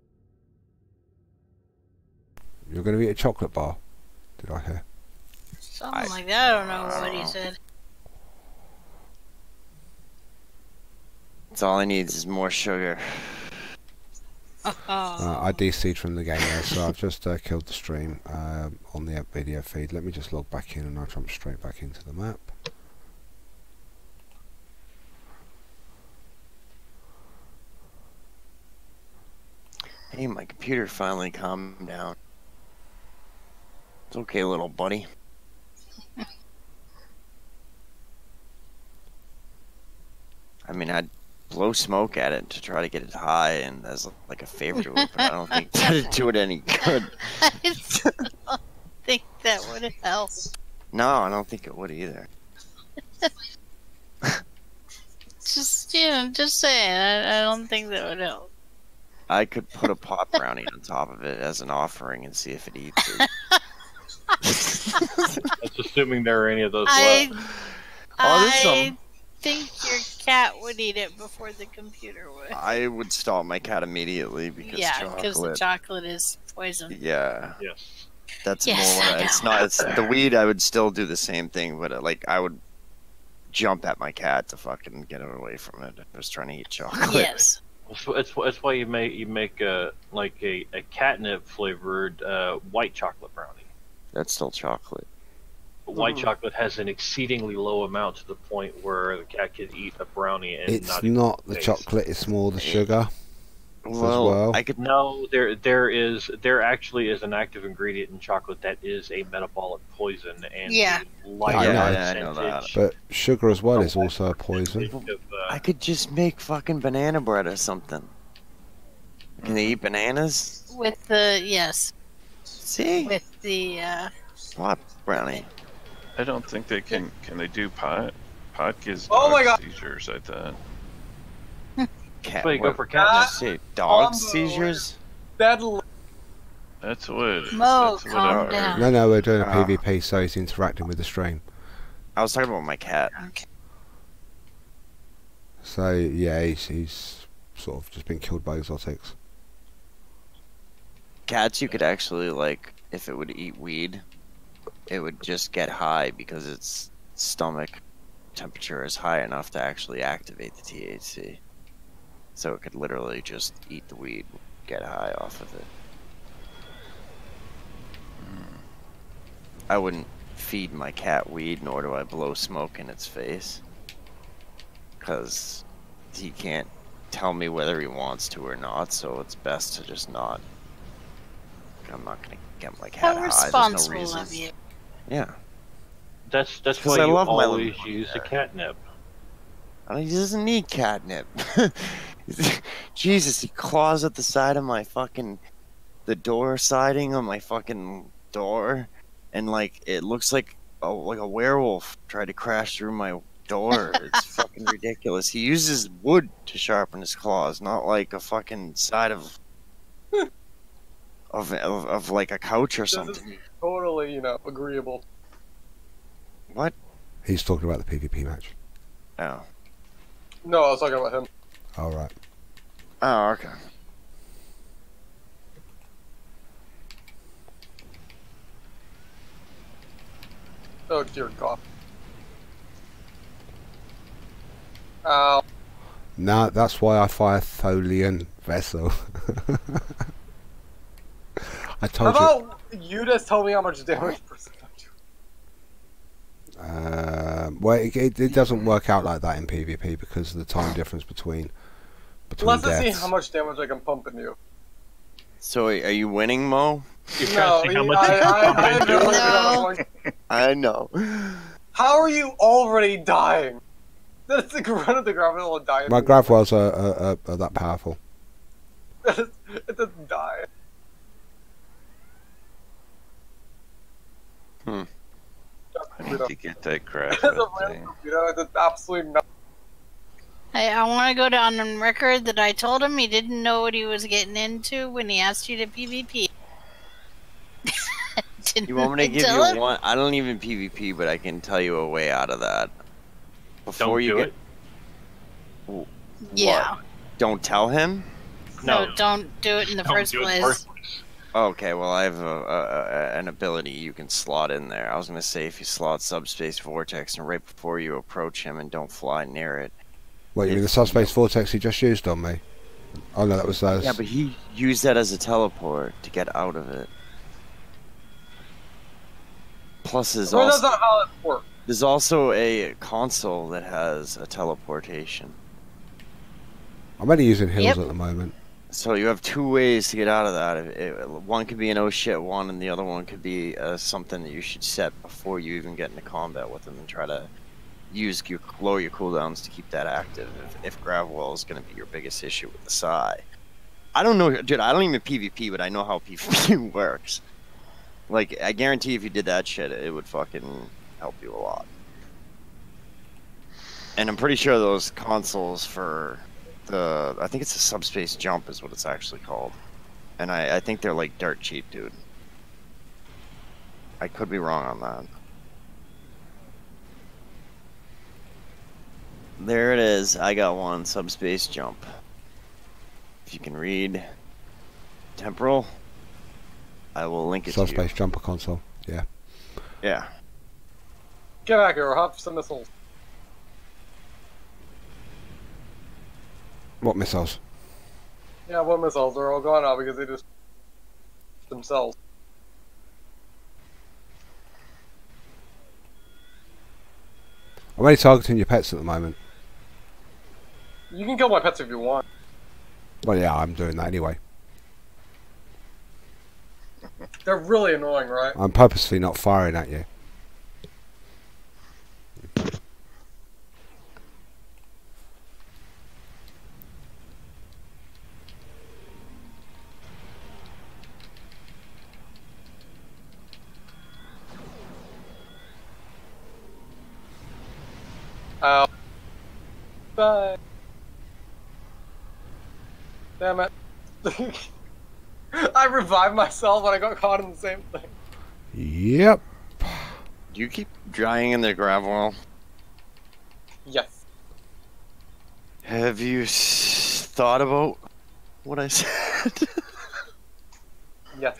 You're going to eat a chocolate bar, did I hear? something like that. I don't know what he said. That's all I need is more sugar. I DC'd from the game there, so I've just killed the stream on the video feed. Let me just log back in and I'll jump straight back into the map. Hey, my computer finally calmed down. It's okay, little buddy. I mean, I'd blow smoke at it to try to get it high and as like a favor to it, but I don't think that'd do it any good. I don't think that would help. No, I don't think it would either. Just, I'm just saying, I don't think that would help. I could put a pot brownie on top of it as an offering and see if it eats it. That's assuming there are any of those I, left. Oh, there's I some. think your cat would eat it before the computer would. I would stop my cat immediately because Yeah, because the chocolate. chocolate is poison. Yeah, Yes. that's Yes, more. I It's know. not. It's the weed. I would still do the same thing, but like I would jump at my cat to fucking get it away from it. I was trying to eat chocolate. Yes. It's why you make a catnip flavored white chocolate brownie. That's still chocolate. white chocolate has an exceedingly low amount to the point where the cat could eat a brownie and It's not even not the taste. chocolate, it's more the sugar. Well, I could. No, there actually is an active ingredient in chocolate that is a metabolic poison, and Yeah. the light I know. I know that. percentage But sugar as well is also a poison. of, I could just make fucking banana bread or something. Can they eat bananas? With the yes, See? with the What brownie? I don't think they can. Can they do pot? Pot gives Oh my dog God. seizures, I thought. Cat. But you go what- for did you catnip. say dog Combo. seizures? Deadly. That's what it is. Mo, That's what calm I heard. down. No, we're doing a Ah. PvP, so he's interacting with the stream. I was talking about my cat. okay. So yeah, he's sort of just been killed by exotics. Cats, you could actually, like, if it would eat weed, it would just get high because its stomach temperature is high enough to actually activate the THC. So it could literally just eat the weed, get high off of it. I wouldn't feed my cat weed, nor do I blow smoke in its face. Because he can't tell me whether he wants to or not, so it's best to just not. I'm not gonna get my cat How high. There's no responsible reason. of you. Yeah. That's 'Cause why I you love my always little use the there. catnip. I mean, he doesn't need catnip. Jesus, he claws at the side of my fucking the door siding on my fucking door, and like it looks like a werewolf tried to crash through my door. It's fucking ridiculous. He uses wood to sharpen his claws, not like a fucking side of like a couch or This is something. totally, agreeable. What? He's talking about the PvP match. Oh. No, I was talking about him. All right. Oh, okay. Oh dear God. Ow. Now that's why I fire Tholian Vessel. I How told you. about you just tell me how much damage percent I do? Well, it doesn't work out like that in PvP because of the time difference between Let's just see deaths. how much damage I can pump in you. So, are you winning, Mo? You're No, trying to see how much I you barely No. know. I know. How are you already dying? That's the run of the gravel and die. My Gravwells are that powerful. It doesn't die. I need to get that crap It's a thing. random torpedo, it's absolutely nothing. Hey, I want to go down on record that I told him he didn't know what he was getting into when he asked you to PvP. Didn't You want me to give tell him? you one? I don't even PvP, but I can tell you a way out of that. Before Don't you do get, it. Yeah. don't tell him. No, No. don't do it in the Don't first do it in the place. first place. Okay, well I have an ability you can slot in there. I was gonna say if you slot Subspace Vortex and right before you approach him and don't fly near it. What, you mean the subspace vortex he just used on me? Oh no, that was those. Yeah, but he used that as a teleport to get out of it. Plus, Well, that's not how it works. there's also a console that has a teleportation. I'm only using heals Yep. at the moment. So you have two ways to get out of that. One could be an oh shit one, and the other one could be something that you should set before you even get into combat with them and try to lower your cooldowns to keep that active. If Gravwell is going to be your biggest issue with the Psy. I don't know, dude. I don't even PvP, but I know how PvP works. Like, I guarantee if you did that shit, it would fucking help you a lot. And I'm pretty sure those consoles for I think it's a subspace jump is what it's actually called. And I think they're like dirt cheap, dude. I could be wrong on that. There it is. I got one, subspace jump. If you can read temporal, I will link it Subspace to jumper console. Yeah. you. Yeah. Get back here, hop some missiles. What missiles? Yeah, what missiles? They're all gone now because they just themselves. I'm only targeting your pets at the moment. You can kill my pets if you want. Well, yeah, I'm doing that anyway. They're really annoying, right? I'm purposely not firing at you. Bye. Damn it. I revived myself and I got caught in the same thing. Yep. Do you keep drying in the gravel? Yes. Have you thought about what I said? Yes.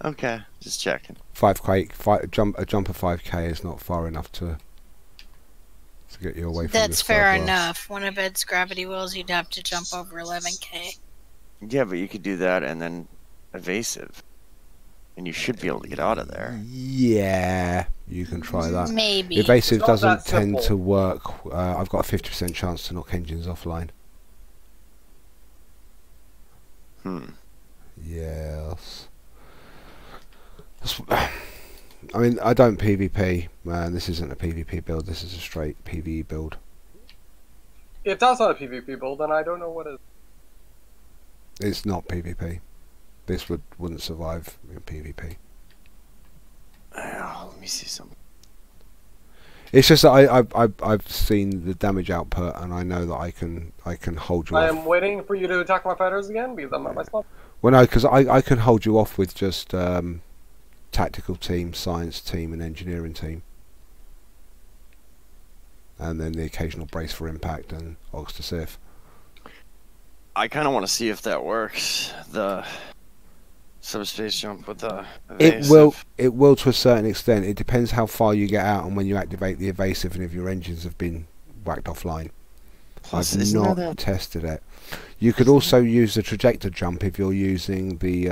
Okay, just checking. 5k, a jump of 5k is not far enough to get you away from That's this fair fiberglass. enough. One of Ed's gravity wells, you'd have to jump over 11k. Yeah, but you could do that and then evasive. And you should be able to get out of there. Yeah, you can try that. Maybe. Evasive It's not doesn't that tend simple. to work. I've got a 50% chance to knock engines offline. Yes. I mean, I don't PvP. This isn't a PvP build. This is a straight PvE build. If that's not a PvP build, then I don't know what is. It's not PvP. This wouldn't survive in PvP. Oh, let me see something. It's just that I've seen the damage output, and I know that I can hold you I off. am waiting for you to attack my fighters again because I'm at my spot. Well, no, because I can hold you off with just tactical team, science team, and engineering team, and then the occasional brace for impact and Ox to Sif. I kind of want to see if that works. The subspace jump with the evasive. It will to a certain extent. It depends how far you get out and when you activate the evasive, and if your engines have been whacked offline. Plus, I've isn't not there that- tested it. You could also use the trajector jump if you're using the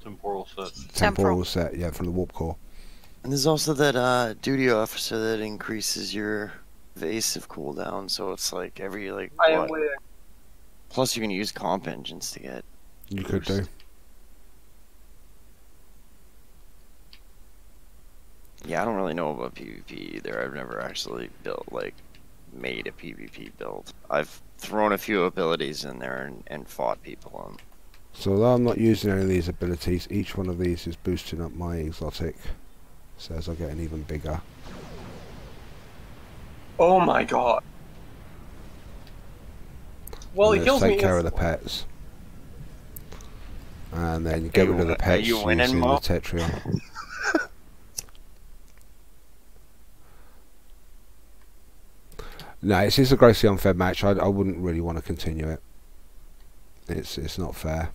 Temporal set. temporal set, yeah, from the warp core. And there's also that duty officer that increases your evasive cooldown, so it's like every I am what? waiting. Plus you can use comp engines to get. You could do. Yeah, I don't really know about PvP either. I've never actually made a PvP build. I've thrown a few abilities in there and fought people on. So although I'm not using any of these abilities, each one of these is boosting up my exotic. So as I get an even bigger. Oh my god. Well, And he let's kills me take care of the instantly. pets. And then get rid of the Are pets you winning, using Mo? the Tetrion. No, it's a grossly unfair match. I wouldn't really want to continue it. It's not fair.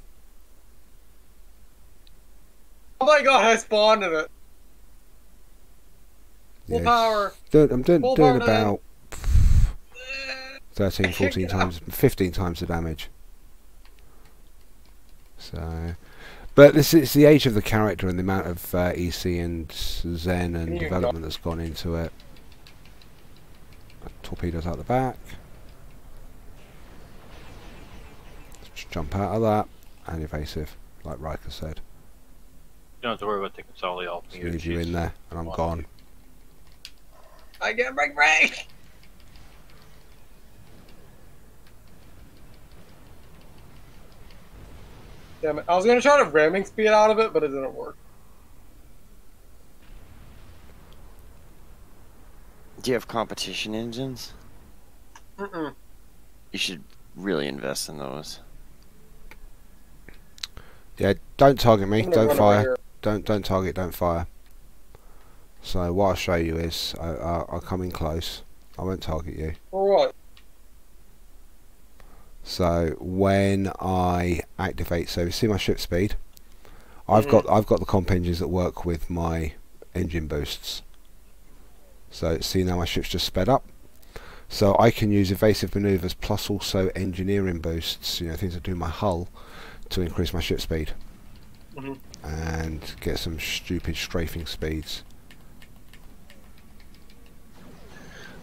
Oh my god, I spawned in it. Full Yes. power. I'm doing Full power about 13, 14 times, 15 times the damage. So, but this is the age of the character and the amount of EC and Zen and You development that's gone into it. Torpedoes out the back. Just jump out of that and evasive, like Riker said. You don't have to worry about taking Solly off Just me. leave you in there and I'm gone. I can't break. Damn it. I was gonna try to ramming speed out of it, but it didn't work. Do you have competition engines? Mm-mm. You should really invest in those. Yeah, don't target me, I'm gonna don't run fire. over here. Don't target, don't fire. So what I'll show you is I'll come in close. I won't target you. For what? So when I activate, so you see my ship speed. I've got the comp engines that work with my engine boosts. So see now my ship's just sped up. So I can use evasive manoeuvres plus also engineering boosts, you know, things that do my hull, to increase my ship speed and get some stupid strafing speeds.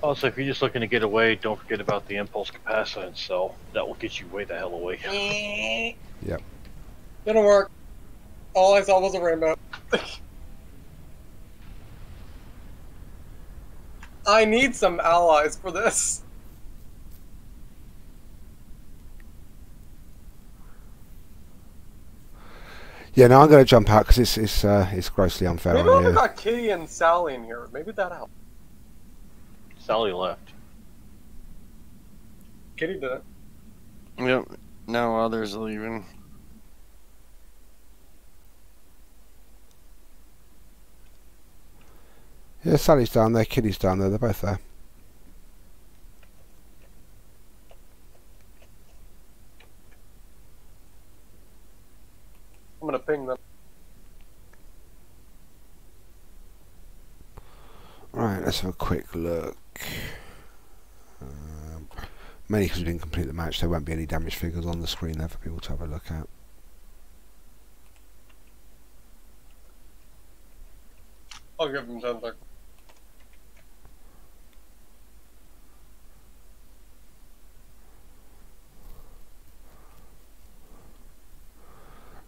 Also, if you're just looking to get away, don't forget about the impulse capacitance cell. That will get you way the hell away. Yep. Didn't work. All I saw was a rainbow. I need some allies for this. Yeah, no, I'm going to jump out because it's grossly unfair Maybe on I you. got Kitty and Sally in here. Maybe that helped. Sally left. Kitty did it. Yep. Now others are leaving. Yeah, Sally's down there, Kitty's down there, they're both there. I'm gonna ping them. Right, let's have a quick look. Mainly because we didn't complete the match, there won't be any damage figures on the screen there for people to have a look at. I'll give them 10 seconds.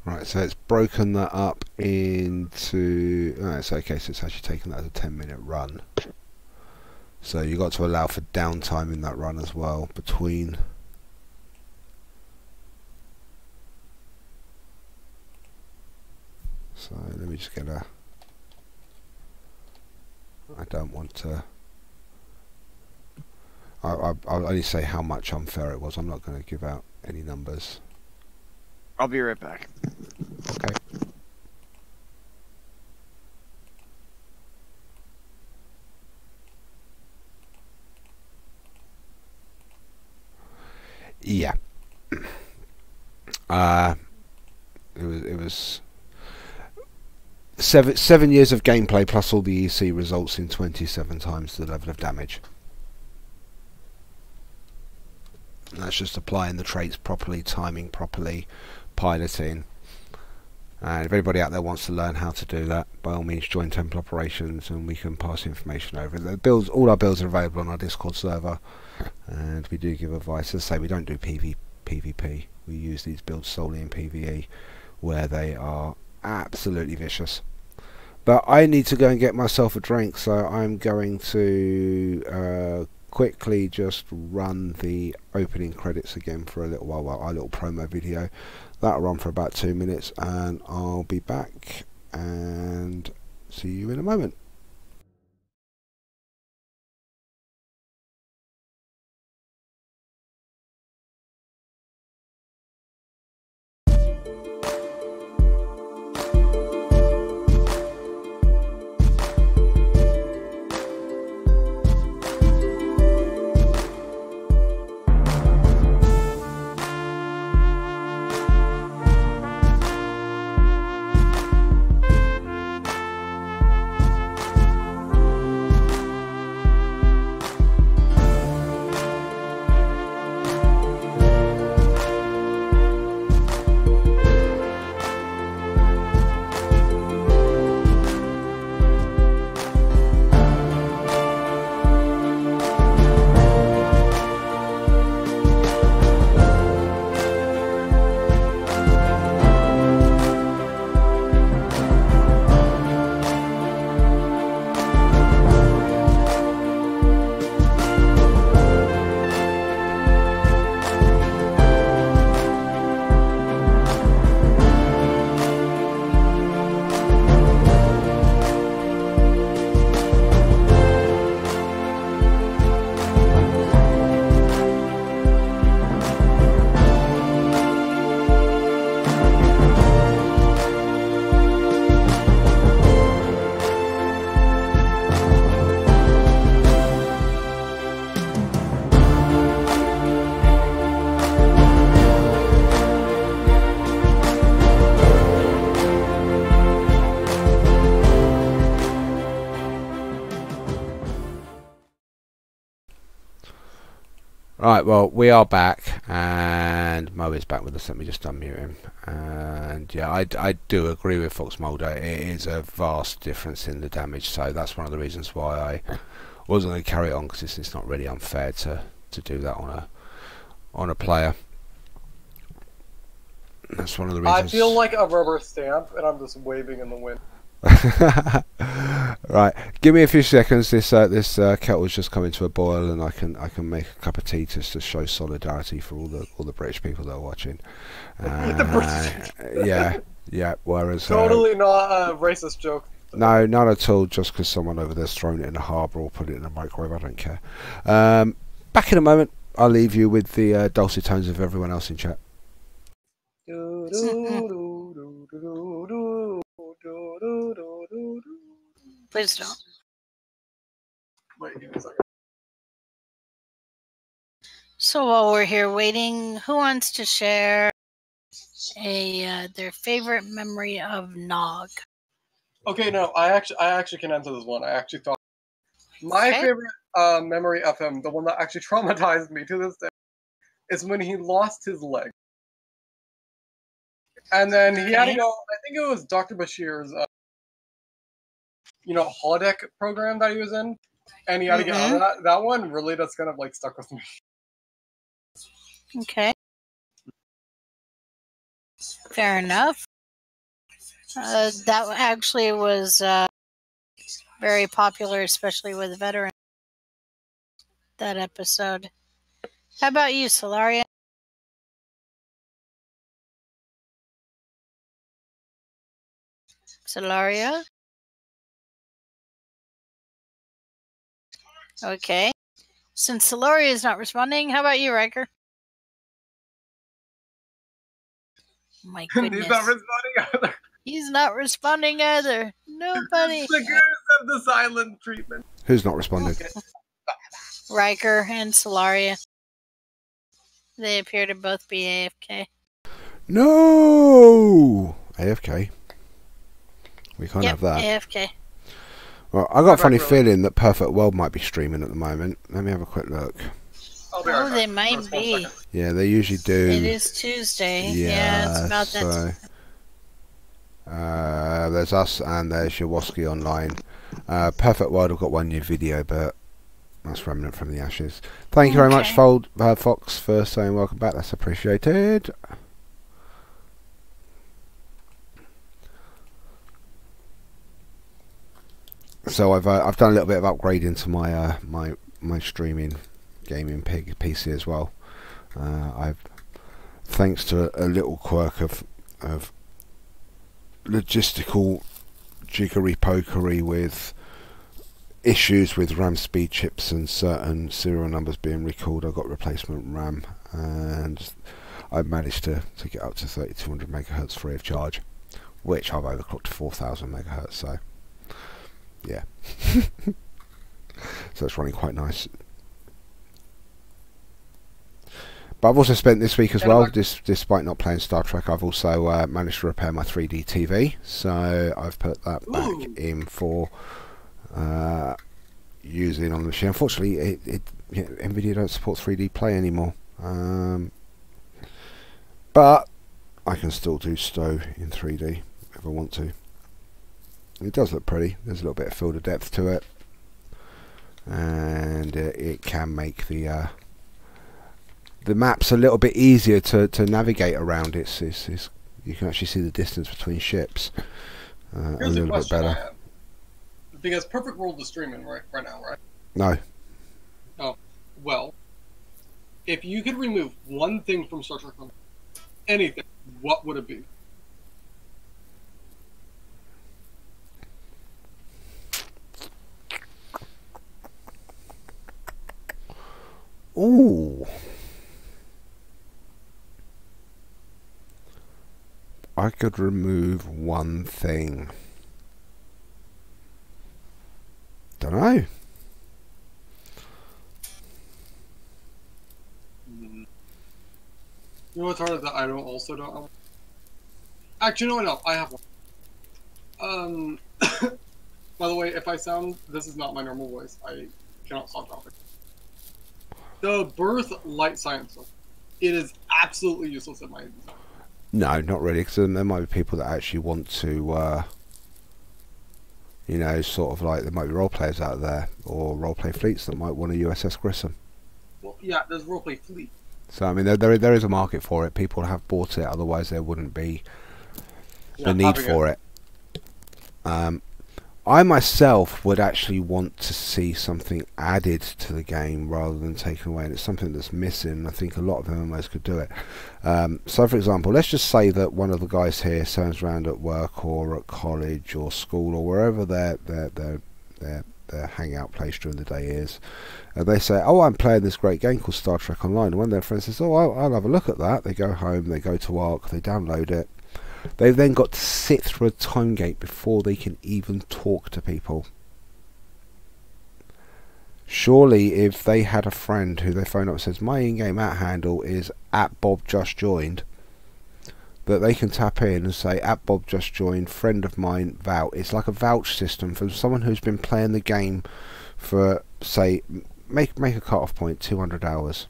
Right, so it's broken that up into... Oh, it's okay, so it's actually taken that as a 10-minute run. So you've got to allow for downtime in that run as well, between... So let me just get a... I don't want to... I'll only say how much unfair it was. I'm not going to give out any numbers. I'll be right back. Okay. Yeah. It was 7 years of gameplay plus all the EC results in 27 times the level of damage. And that's just applying the traits properly, timing properly, piloting. And if anybody out there wants to learn how to do that, by all means join Temple Operations and we can pass information over. The builds, all our builds are available on our Discord server, and we do give advice. As I say, we don't do PvP. We use these builds solely in PvE, where they are absolutely vicious. But I need to go and get myself a drink, so I'm going to quickly just run the opening credits again for a little while, our little promo video. That'll run for about 2 minutes, and I'll be back and see you in a moment. Right, well, we are back, and Mo is back with us. Let me just unmute him. And yeah, I do agree with Fox Mulder. It is a vast difference in the damage, so that's one of the reasons why I wasn't going to carry it on because it's not really unfair to do that on a player. That's one of the reasons. I feel like a rubber stamp, and I'm just waving in the wind. Right, give me a few seconds. This kettle's just coming to a boil, and I can make a cup of tea just to show solidarity for all the British people that are watching. Yeah. Whereas Totally not a racist joke. no, none at all. Just because someone over there's thrown it in a harbour or put it in a microwave, I don't care. Back in a moment. I'll leave you with the dulcet tones of everyone else in chat. Please don't. Wait, give me a second. So while we're here waiting, who wants to share their favorite memory of Nog? Okay, no, I actually can answer this one. I actually thought my favorite memory of him, the one that actually traumatized me to this day, is when he lost his leg. And then he had to go, I think it was Dr. Bashir's, holodeck program that he was in. And he had to get out of that. That one really just kind of like stuck with me. Okay. Fair enough. That actually was very popular, especially with veterans. That episode. How about you, Solaria? Solaria? Okay. Since Solaria is not responding, how about you, Riker? My goodness. He's not responding either. He's not responding either. Nobody. The curse of the silent treatment. Who's not responding? Okay. Riker and Solaria. They appear to both be AFK. No! AFK. We can't have that. AFK. Well, I got a funny feeling that Perfect World might be streaming at the moment. Let me have a quick look. Oh, they might be. Yeah, they usually do. It is Tuesday. Yeah, it's about that. So, there's us and there's Yawoski online. Perfect World have got one new video, but that's Remnant from the Ashes. Thank you very much, Fox, for saying welcome back. That's appreciated. So I've done a little bit of upgrading to my my streaming gaming PC as well. I've, thanks to a little quirk of logistical jiggery pokery with issues with RAM speed chips and certain serial numbers being recalled, I got replacement RAM, and I've managed to get up to 3200 megahertz free of charge, which I've overclocked to 4000 megahertz. So yeah. So it's running quite nice. But I've also spent this week as well, despite not playing Star Trek, I've also managed to repair my 3D TV. So I've put that back in for using on the machine. Unfortunately, NVIDIA don't support 3D Play anymore. But I can still do Stowe in 3D if I want to. It does look pretty. There's a little bit of field of depth to it, and it can make the maps a little bit easier to navigate around. It's you can actually see the distance between ships a little bit better. Because Perfect World is streaming right now, right? No. Oh, well, if you could remove one thing from Star Trek, anything, what would it be? Ooh. I could remove one thing. Don't know. You know what's hard that I also don't know? Actually, no, I have one. By the way, if I sound, this is not my normal voice. I cannot stop talking. The birth light science. It is absolutely useless in my design. No, not really, because there might be people that actually want to, You know, sort of like there might be role players out there or role play fleets that might want a USS Grissom. Well, yeah, there's roleplay fleet. So I mean, there is a market for it. People have bought it, otherwise there wouldn't be the need for it. I myself would actually want to see something added to the game rather than taken away, and it's something that's missing. I think a lot of MMOs could do it. So for example, let's just say that one of the guys here turns around at work or at college or school or wherever their hangout place during the day is, and they say, oh, I'm playing this great game called Star Trek Online, and one of their friends says, oh, I'll have a look at that. They go home, they go to Arc, they download it. They've then got to sit through a time gate before they can even talk to people. Surely if they had a friend who they phone up and says, my in-game @ handle is @BobJustJoined, that they can tap in and say, @BobJustJoined, friend of mine, vouch. It's like a vouch system for someone who's been playing the game for, say, make a cut-off point, 200 hours.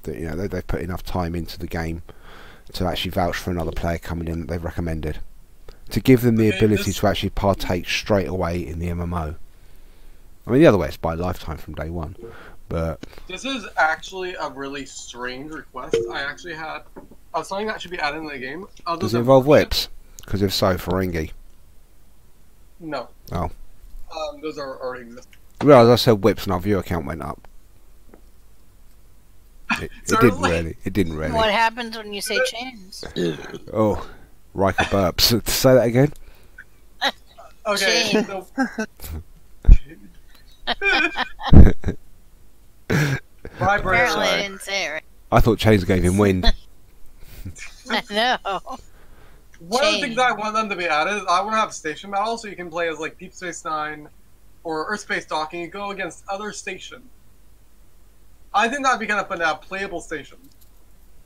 That, you know, they've put enough time into the game to actually vouch for another player coming in that they've recommended, to give them the ability to actually partake straight away in the MMO. I mean, the other way is buy lifetime from day one, but this is actually a really strange request. I actually had something that should be added in the game. Does it involve whips? Because if so, Ferengi. No. Oh. Those are already existing. I realised I said whips and our viewer count went up. It didn't really. What happens when you say chains? Oh, Riker burps. Say that again. Okay. Chain. So, Apparently I didn't say it right. I thought chains gave him wind. I know. One of the things I want them to be added is I want to have station battles so you can play as like Deep Space Nine or Earth Space Docking and go against other stations. I think that'd be kind of fun to have playable stations.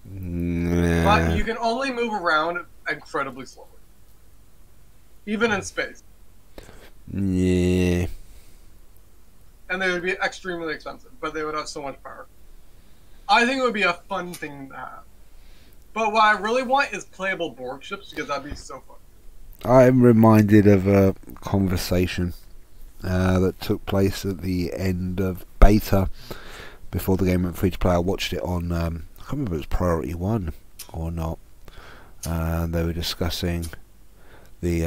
Nah. But you can only move around incredibly slowly. Even in space. Yeah. And they would be extremely expensive, but they would have so much power. I think it would be a fun thing to have. But what I really want is playable Borg ships, because that'd be so fun. I'm reminded of a conversation that took place at the end of beta before the game went free to play. I watched it on, I can't remember if it was Priority One or not. They were discussing the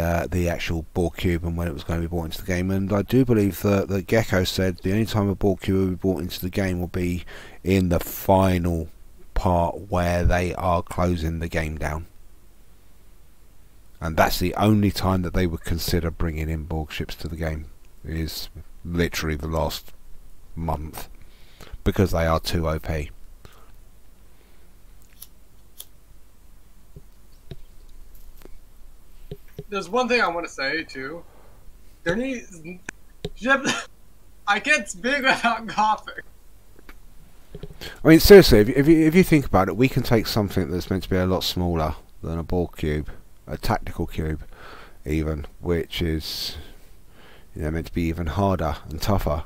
actual Borg cube and when it was going to be brought into the game. And I do believe that Gecko said the only time a Borg cube will be brought into the game will be in the final part where they are closing the game down. And that's the only time that they would consider bringing in Borg ships to the game, is literally the last month, because they are too OP. There's one thing I want to say too. There needs. I can't speak without coughing. I mean, seriously, if you think about it, we can take something that's meant to be a lot smaller than a Borg cube, a tactical cube, even, which is, you know, meant to be even harder and tougher.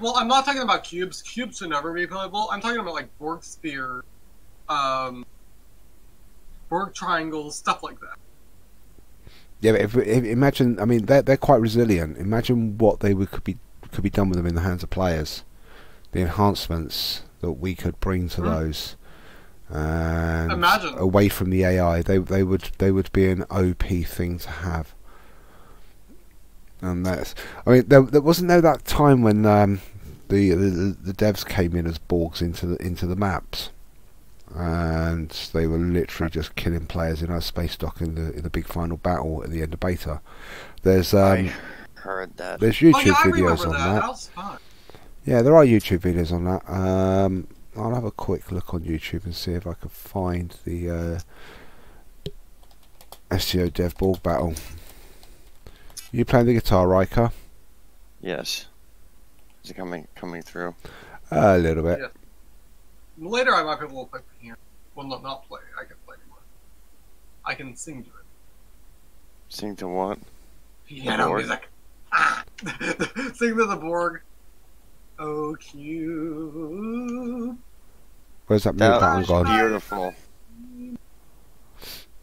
Well, I'm not talking about cubes. Cubes should never be playable. I'm talking about like Borg sphere, Borg triangles, stuff like that. Yeah, but if imagine, I mean, they're quite resilient. Imagine what could be done with them in the hands of players. The enhancements that we could bring to those, and imagine away from the AI, they would be an OP thing to have. And that's, I mean, there wasn't that time when the devs came in as Borgs into the maps, and they were literally just killing players in our space dock in the big final battle at the end of beta. There's I heard that. There's YouTube I videos remember on that. that. Was fun. Yeah, there are YouTube videos on that. I'll have a quick look on YouTube and see if I can find the STO Dev Borg battle. You playing the guitar, Riker? Yes. Is it coming through? A little bit. Yeah. Later, I might be able to play piano. Well, not play. I can play more. I can sing to it. Sing to what? Piano Borg? music. Ah! Sing to the Borg. Oh, cute. Where's that mute That button was gone? beautiful.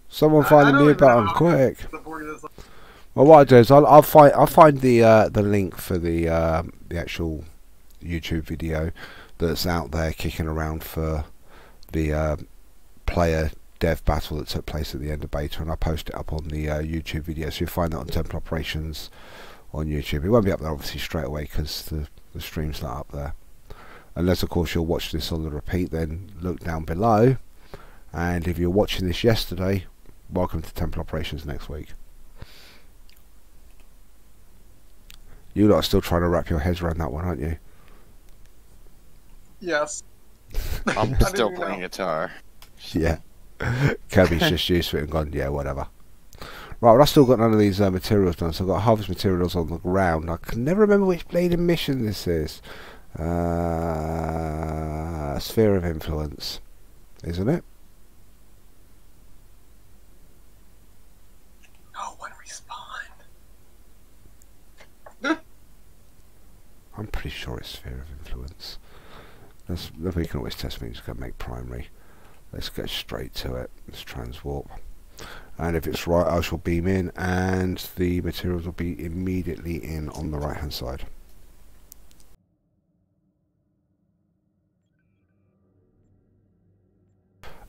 Someone I find the don't mute even know button, how quick! the Borg is like- Well, what I do is I'll find the link for the actual YouTube video that's out there kicking around for the player dev battle that took place at the end of beta, and I post it up on the YouTube video, so you'll find that on Temple Operations on YouTube. It won't be up there obviously straight away because the stream's not up there, unless of course you'll watch this on the repeat. Then look down below, and if you're watching this yesterday, welcome to Temple Operations next week. You lot are still trying to wrap your heads around that one, aren't you? Yes. I'm I still didn't playing know. guitar. Yeah. Kirby's just used to it and gone, yeah, whatever. Right, well, I've still got none of these materials done, so I've got harvest materials on the ground. I can never remember which bleeding mission this is. Sphere of Influence, isn't it? No one respawn. I'm pretty sure it's Sphere of Influence. We can always test me, just go make primary. Let's go straight to it. Let's transwarp. And if it's right, I shall beam in, and the materials will be immediately in on the right hand side.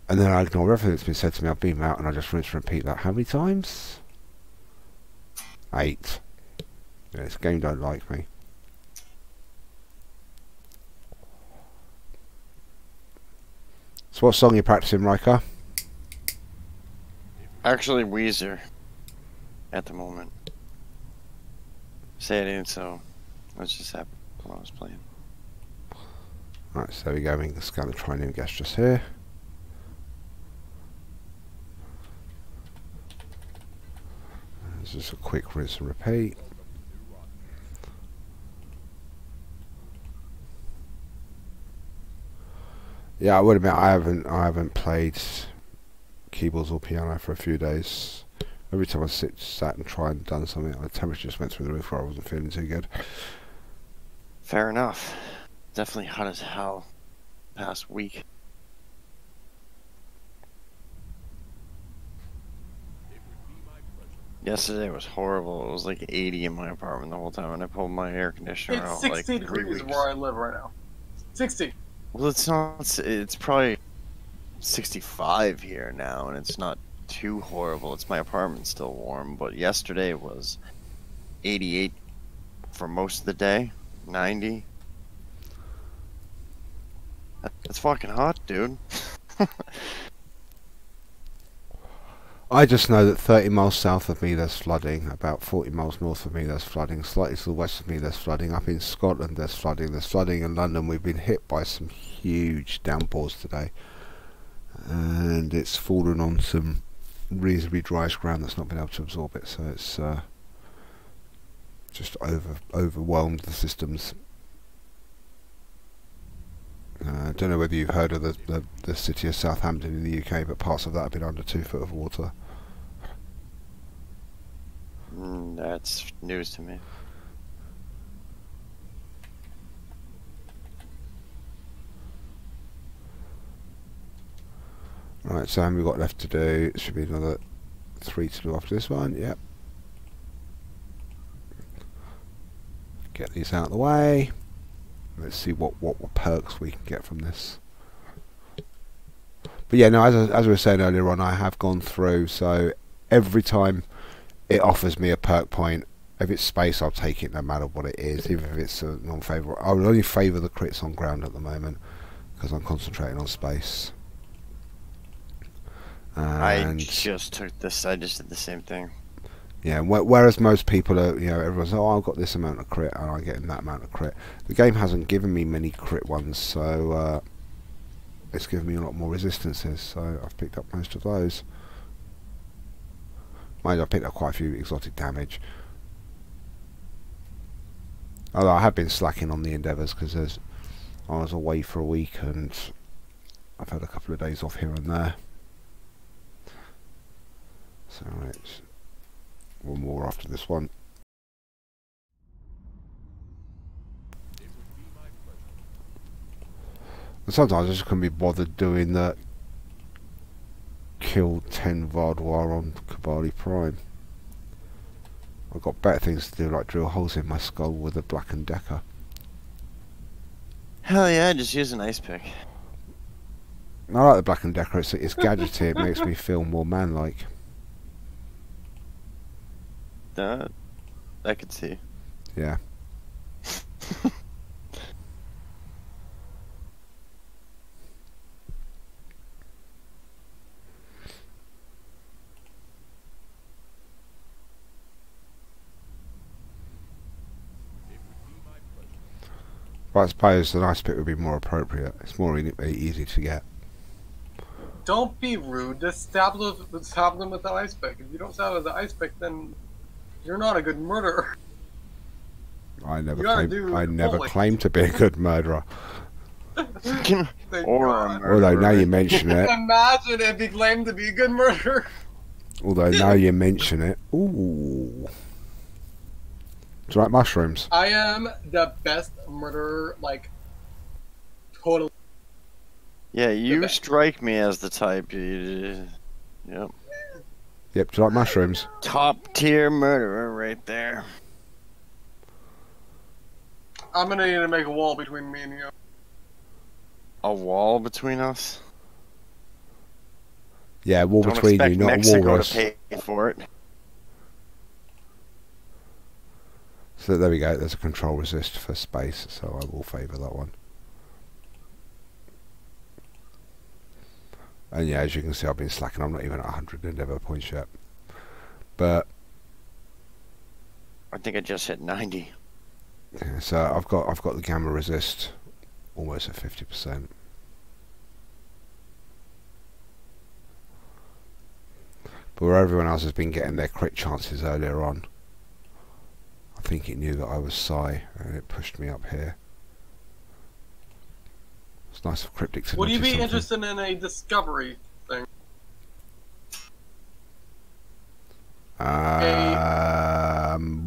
And then I ignore everything that's been said to me. I'll beam out and I just rinse and repeat that. How many times? 8. Yeah, this game don't like me. So what song are you practicing, Riker? Actually, Weezer. At the moment. Say it ain't so. That's just happened while I was playing. Right, so there we go. We can scan the trinium gas just here. This is a quick rinse and repeat. Yeah, I would admit I haven't played keyboards or piano for a few days. Every time I sat and tried and done something, the temperature just went through the roof where I wasn't feeling too good. Fair enough. Definitely hot as hell past week. Yesterday was horrible. It was like 80 in my apartment the whole time, and I pulled my air conditioner It's out 60 like 3 degrees weeks. where I live right now. 60. Well, it's not. It's probably 65 here now, and it's not too horrible. It's my apartment still warm, but yesterday was 88 for most of the day, 90. That's fucking hot, dude. I just know that 30 miles south of me there's flooding, about 40 miles north of me there's flooding, slightly to the west of me there's flooding, up in Scotland there's flooding in London. We've been hit by some huge downpours today, and it's fallen on some reasonably dry ground that's not been able to absorb it, so it's just overwhelmed the systems. I don't know whether you've heard of the city of Southampton in the UK, but parts of that have been under 2 foot of water. That's news to me. Right, so how many we've got left to do? It should be another 3 to do after this one. Yep. Get these out of the way. Let's see what perks we can get from this. But yeah, no, as we were saying earlier on, I have gone through, so every time it offers me a perk point, if it's space, I'll take it no matter what it is, even if it's a non-favourite. I will only favour the crits on ground at the moment, because I'm concentrating on space. I And just took this. I just did the same thing. yeah, whereas most people are, everyone's, oh, I've got this amount of crit and I'm getting that amount of crit. The game hasn't given me many crit ones, so it's given me a lot more resistances, so I've picked up most of those. Mind you, I've picked up quite a few exotic damage. Although I have been slacking on the endeavours because I was away for a week and I've had a couple of days off here and there. So right, one more after this one. And sometimes I just couldn't be bothered doing that. Kill 10 Vardoir on Kabali Prime. I've got better things to do, like drill holes in my skull with a Black & Decker. Hell yeah, just use an ice pick. I like the Black & Decker. It's gadgety. It makes me feel more man-like. That I could see. Yeah. But I suppose an ice pick would be more appropriate. It's more easy to get. Don't be rude. Just stab them with the ice pick. If you don't stab with the ice pick, then you're not a good murderer. I never claimed to be a good murderer. Although now you mention it. Imagine if he claimed to be a good murderer. Although now you mention it. Ooh. Do you like mushrooms? I am the best murderer, like, totally. Yeah, you strike me as the type. Yep. Yep, do you like mushrooms? Top tier murderer right there. I'm gonna need to make a wall between me and you. A wall between us? Yeah, a wall Don't between expect you, not Mexico a walrus. to pay for it. So there we go, there's a control resist for space, so I will favour that one. And yeah, as you can see, I've been slacking. I'm not even at 100 endeavour points yet. But I think I just hit 90. yeah, so I've got the gamma resist almost at 50%. But where everyone else has been getting their crit chances earlier on, I think it knew that I was Psi, and it pushed me up here. It's nice of Cryptic to Would you notice be something. interested in a discovery thing?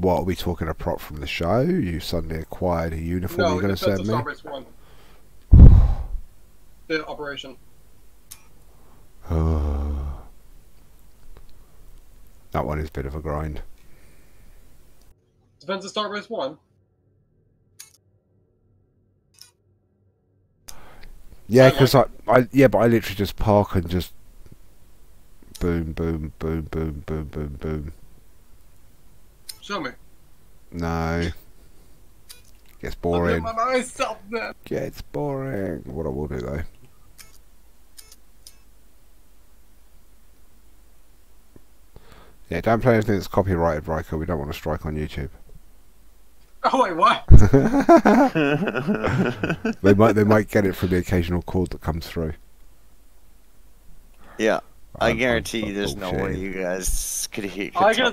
What are we talking? A prop from the show? You suddenly acquired a uniform No, you're going it's to send the me? Starbase 1. The operation. That one is a bit of a grind. Depends on Starbase 1. Yeah, I because but I literally just park and just boom, boom, boom, boom, boom, boom, boom. Show me. No. Gets I'll do it boring. by myself then. Gets boring. What I will do though. Yeah, don't play anything that's copyrighted, Riker. We don't want to strike on YouTube. Oh wait, what? They might get it from the occasional chord that comes through. Yeah, I I'm guarantee you there's no way bullshitting. you guys could hear. I can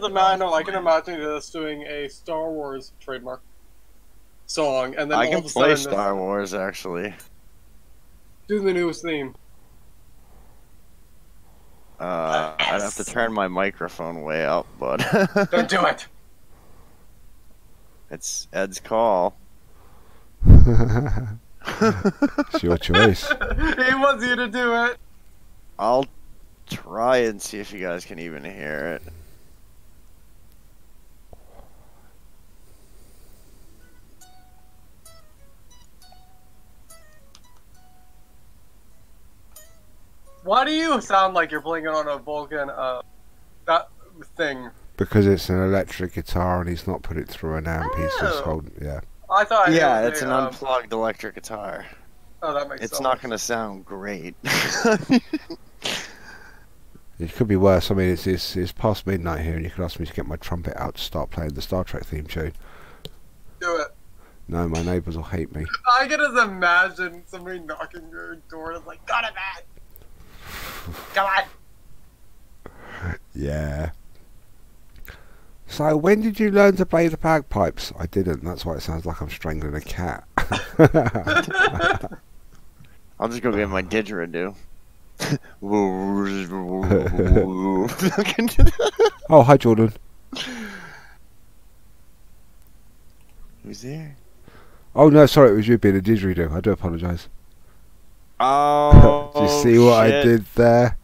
imagine us doing a Star Wars trademark song, and then I all can of a play sudden Star Wars actually. do the newest theme. I'd have to turn my microphone way up, but Don't do it. it's Ed's call. It's your choice. He wants you to do it. I'll try and see if you guys can even hear it. Why do you sound like you're playing it on a Vulcan, that thing? Because it's an electric guitar and he's not put it through an amp. He's just Oh. holding. Yeah. I thought it Yeah, was it's a, an unplugged electric guitar. Oh, that makes It's sense. not going to sound great. It could be worse. I mean, it's past midnight here, and you could ask me to get my trumpet out to start playing the Star Trek theme tune. Do it. No, my neighbours will hate me. I can just imagine somebody knocking your door and like, got it, man. Come on. Yeah. So, when did you learn to play the bagpipes? I didn't. That's why it sounds like I'm strangling a cat. I'll just go get my didgeridoo. Oh, hi, Jordan. Who's there? Oh, no, sorry, it was you being a didgeridoo. I do apologise. Oh, Do you see what I shit. did there?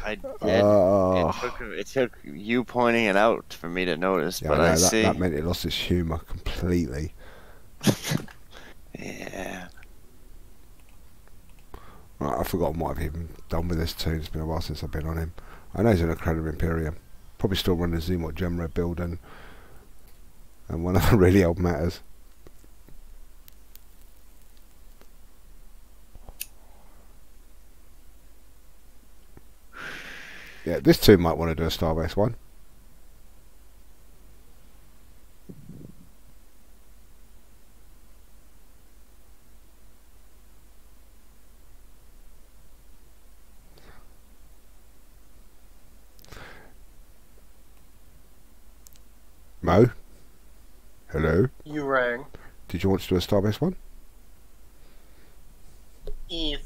I did. Oh. It took you pointing it out for me to notice, Yeah, but I know, I see. that meant it lost its humour completely. Yeah. Right, I've forgotten what I've even done with this tune. It's been a while since I've been on him. I know he's in a Crown of Imperium. Probably still running Zumot Gemra build and one of the really old matters. Yeah, this tune might want to do a Starbase one. Mo? Hello? You rang. Did you want to do a Starbase one? Yes.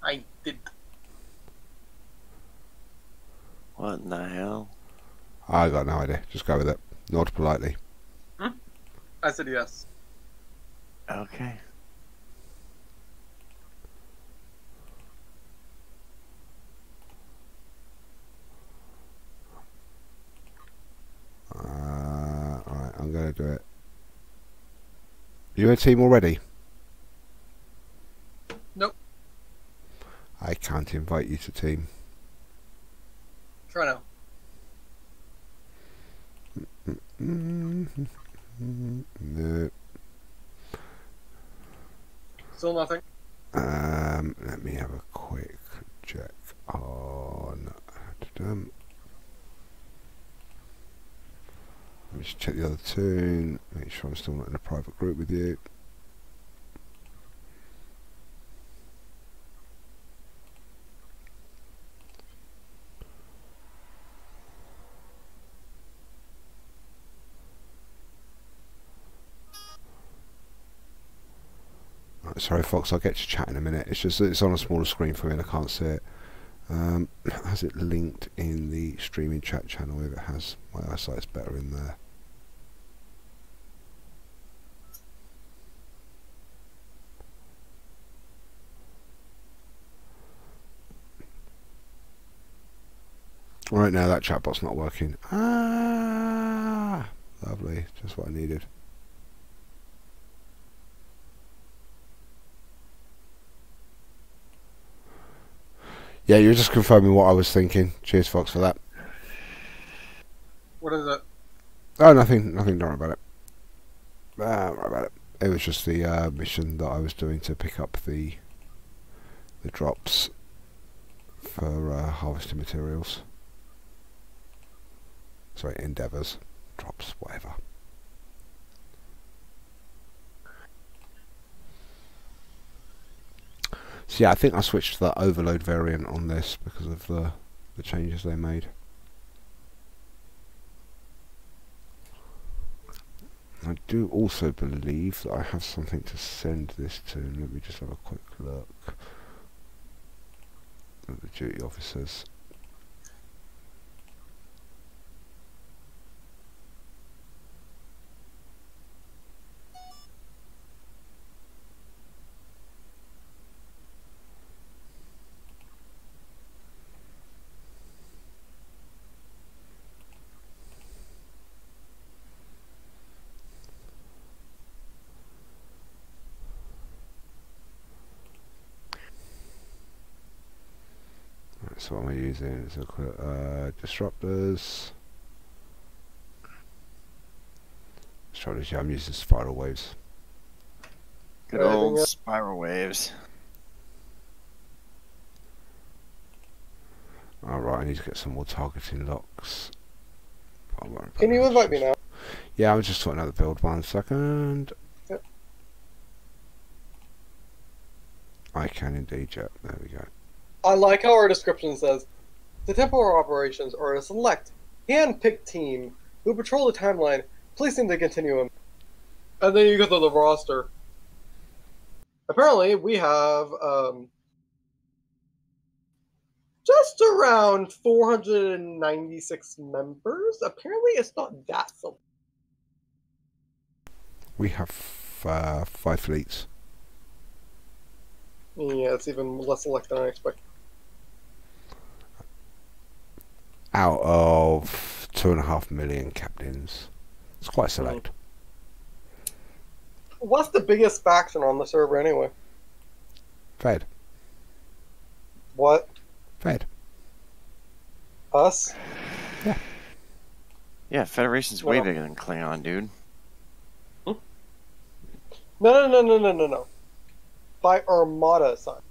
I did. What in the hell? I got no idea. Just go with it. Nod politely. I said yes. Okay. Alright, I'm going to do it. You a team already? Nope. I can't invite you to team. Try now. No. Still nothing. Let me have a quick check on. Let me just check the other tune. Make sure I'm still not in a private group with you. Right, sorry, Fox. I'll get to chat in a minute. It's just that it's on a smaller screen for me and I can't see it. Has it linked in the streaming chat channel? If it has, my eyesight's better in there. Right now that chatbot's not working. Ah, lovely. Just what I needed. Yeah, you're just confirming what I was thinking. Cheers, Fox, for that. What is it? Oh, nothing. Don't worry about it. Don't worry about it. It was just the mission that I was doing to pick up the drops for harvesting materials. Sorry, endeavours, drops, whatever. So yeah, I think I switched to the overload variant on this because of the changes they made. I do also believe that I have something to send this to. Let me just have a quick look at the duty officers. So what am I using? It's disruptors. Disruptors, yeah, I'm using spiral waves. Good old spiral waves. Alright, I need to get some more targeting locks. Can you invite me now? Yeah, I'm just sorting out the build 1 second. Yep. I can indeed, yeah. There we go. I like how our description says, the temporal operations are a select, hand-picked team who patrol the timeline, placing the continuum. And then you go to the roster. Apparently, we have just around 496 members. Apparently, it's not that simple. We have 5 fleets. Yeah, it's even less select than I expected. Out of 2.5 million captains. It's quite select. What's the biggest faction on the server anyway? Fed. What? Fed. Us? Yeah, Federation's way No. bigger than Klingon, dude. No. By Armada side.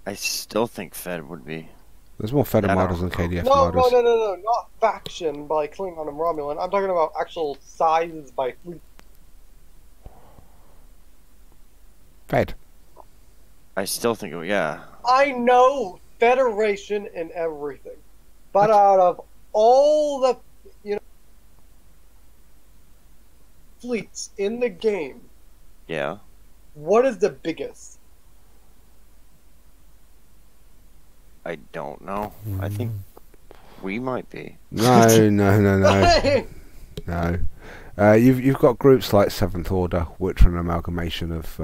I still think Fed would be. There's more Fed I don't Armadas than know. KDF No, Armadas. no. Not faction by Klingon and Romulan. I'm talking about actual size by fleet. Fed. I still think it would, yeah. I know Federation and everything. But out of all the, fleets in the game, Yeah. what is the biggest? I don't know. I think we might be. No. No. You've got groups like Seventh Order, which are an amalgamation of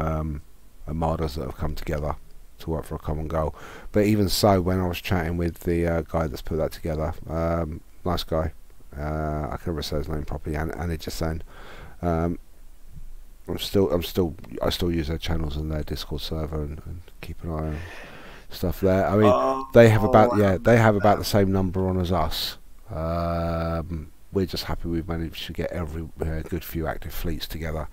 Armadas that have come together to work for a common goal. But even so, when I was chatting with the guy that's put that together, nice guy, I can never say his name properly, and it just saying, I still use their channels and their Discord server and keep an eye on stuff there. I mean, they have about the same number on as us. We're just happy we've managed to get every good few active fleets together.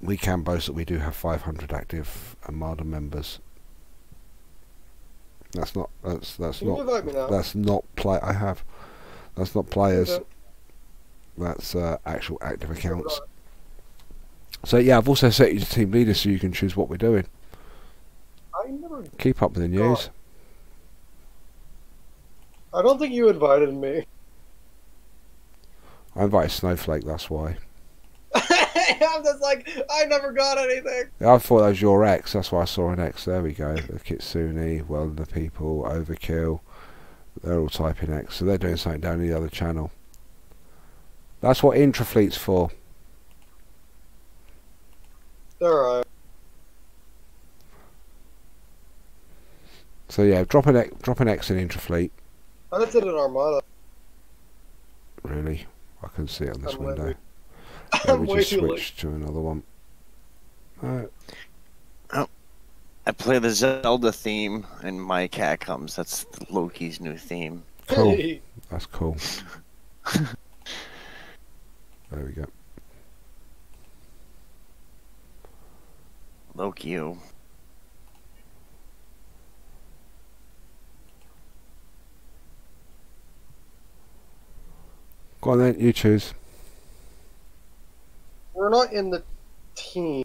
We can boast that we do have 500 active Armada members. That's not play. I have. That's not players. That's actual active accounts. So yeah, I've also set you to team leader so you can choose what we're doing. I never. Keep up with the news. I don't think you invited me. I invited Snowflake, that's why. I'm just like, I never got anything. I thought that was your ex, that's why I saw an ex. There we go. The Kitsune, Well the People, Overkill. They're all typing X, so they're doing something down in the other channel. That's what Intrafleet's for. Alright. So yeah, drop an X in Intrafleet. I just did an Armada. Really? I can see it on this I'm window. late. Let I'm me way just too late. switch to another one. I play the Zelda theme, and my cat comes. That's Loki's new theme. Cool. Hey. That's cool. There we go. Loki. Go on then, you choose. We're not in the team.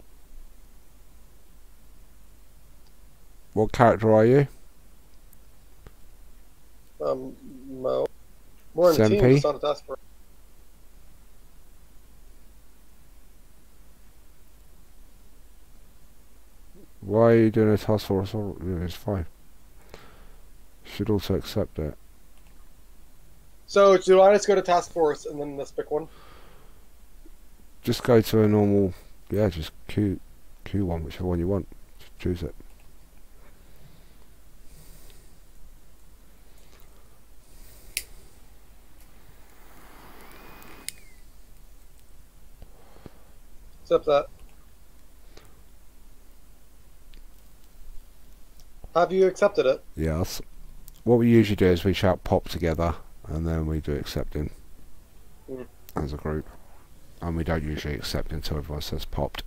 What character are you? No. We're in the team, Sempi? it's not a task force. Why are you doing a task force? It's fine. Should also accept it. So, do I just go to task force and then let's pick one? Just go to a normal, just Q1, whichever one you want. Just choose it. Accept that. Have you accepted it? Yes. What we usually do is we shout pop together and then we do accepting as a group. And we don't usually accept until everyone says popped.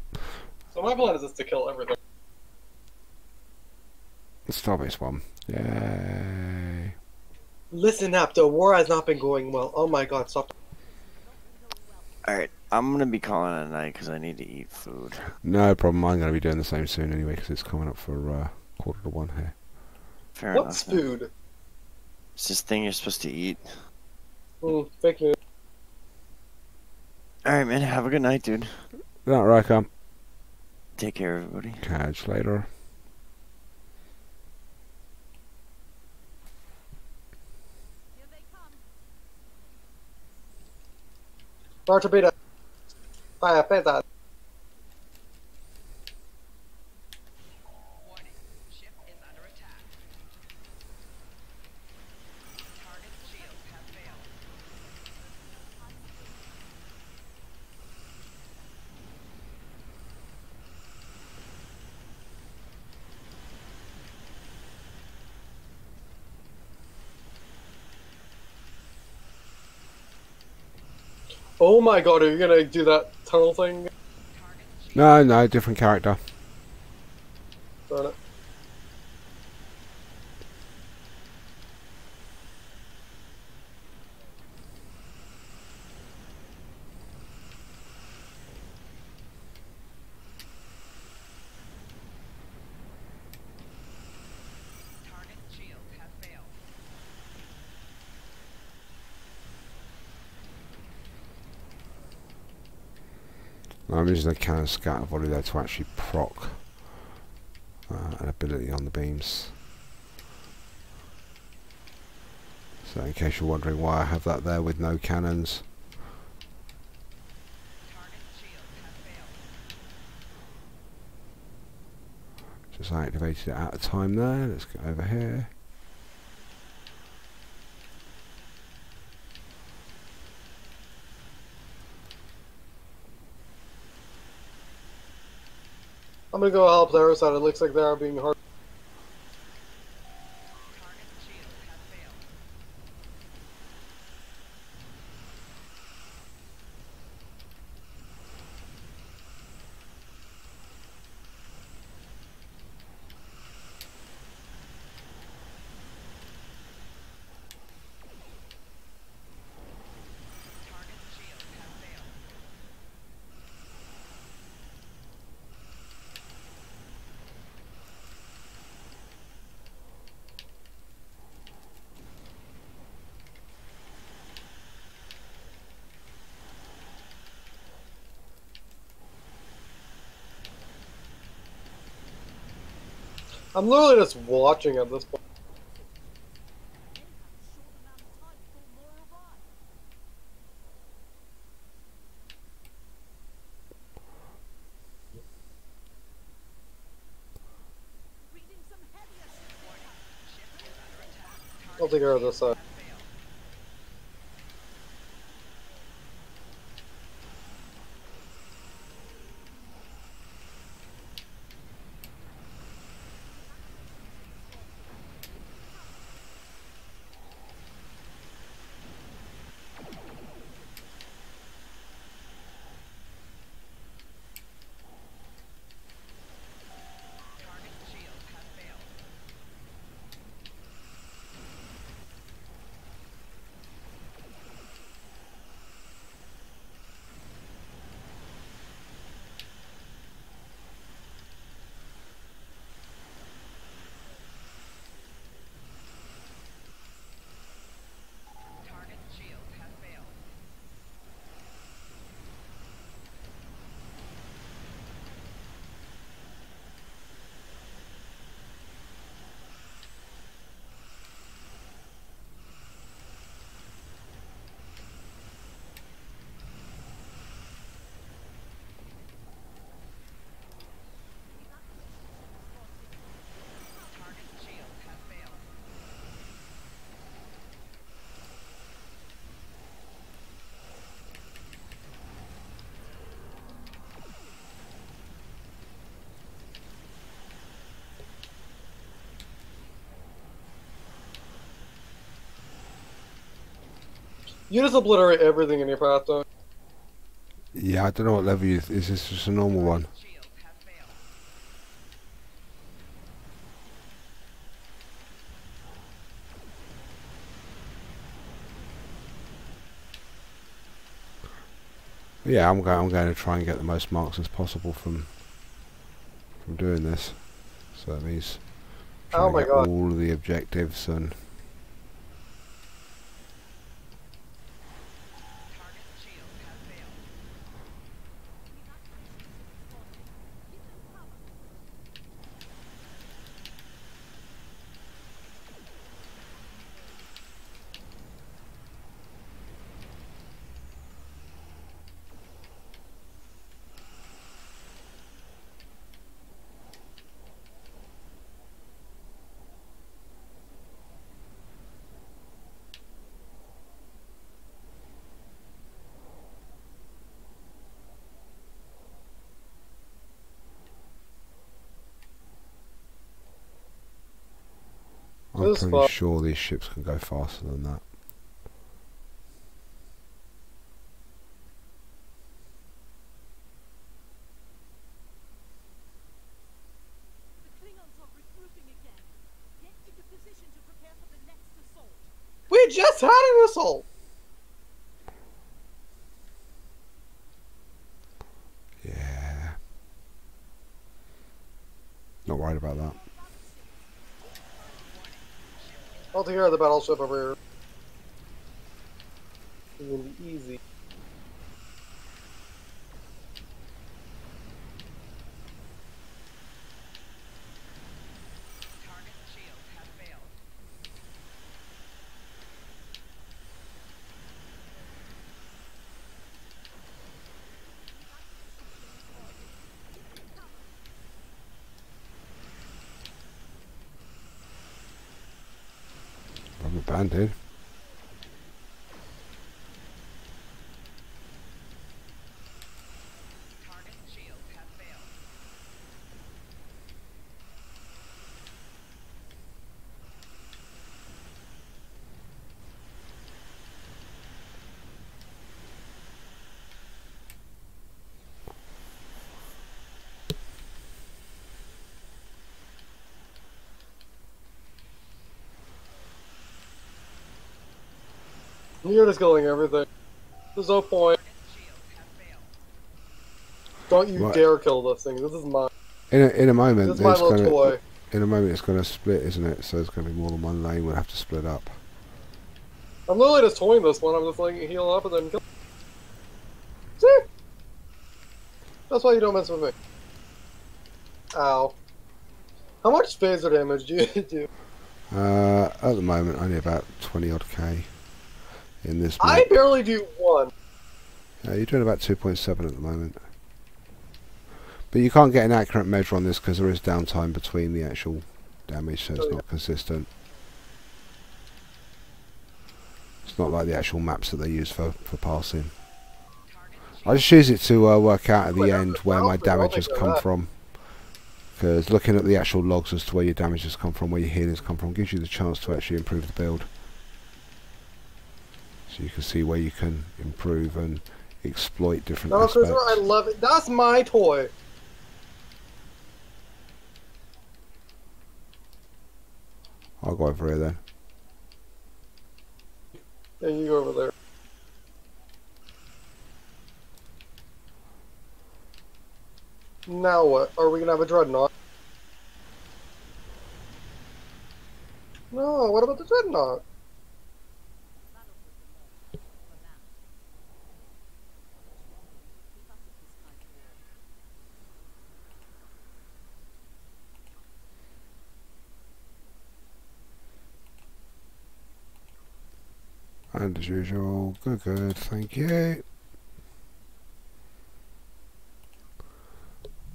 So my plan is just to kill everything. Starbase 1. Yay. Listen up, the war has not been going well. Oh my god, stop. Alright, I'm gonna be calling it a night because I need to eat food. No problem, I'm going to be doing the same soon anyway because it's coming up for 1:45 here. Fair What's enough. food? It's this thing you're supposed to eat. Fake news. Alright, man, have a good night, dude. That right, come. Take care, everybody. Catch later. Torpedo. Fire, that. Oh my god, are you gonna do that tunnel thing? No, no, different character. Darn it. I'm using the cannon scatter volley there to actually proc an ability on the beams. So in case you're wondering why I have that there with no cannons. Just activated it out of time there. Let's go over here. I'm gonna go help the other side. It looks like they are being hard. I'm literally just watching at this point. I'll take care of this side. You just obliterate everything in your path, though. Yeah, I don't know what level you... Is this just a normal one? Yeah, I'm going to try and get the most marks as possible from doing this. So that means trying to get all of the objectives and... I'm pretty sure these ships can go faster than that. Tatting missile! Yeah. Not worried about that. I'll take care of the battleship over here. It's gonna be easy. Rubber banded. You're just killing everything. There's no point. Don't you Right. dare kill this thing. This is mine. In a moment, This is my it's little gonna. toy. In a moment, it's gonna split, isn't it? So there's gonna be more than one lane. We'll have to split up. I'm literally just toying this one. I'm just letting it heal up and then kill. See? That's why you don't mess with me. Ow. How much phaser damage do you do? At the moment, only about 20 odd K in this. I map. barely do 1. You're doing about 2.7 at the moment. But you can't get an accurate measure on this because there is downtime between the actual damage, so it's not consistent. It's not like the actual maps that they use for passing. I just use it to work out at the end where my damage has come from. Because looking at the actual logs as to where your damage has come from, where your healing's come from, gives you the chance to actually improve the build. So you can see where you can improve and exploit different No, aspects. Cruiser, I love it. That's my toy. I'll go over here then. Yeah, you go over there. Now what? Are we gonna have a dreadnought? No, what about the dreadnought? And as usual, good, thank you.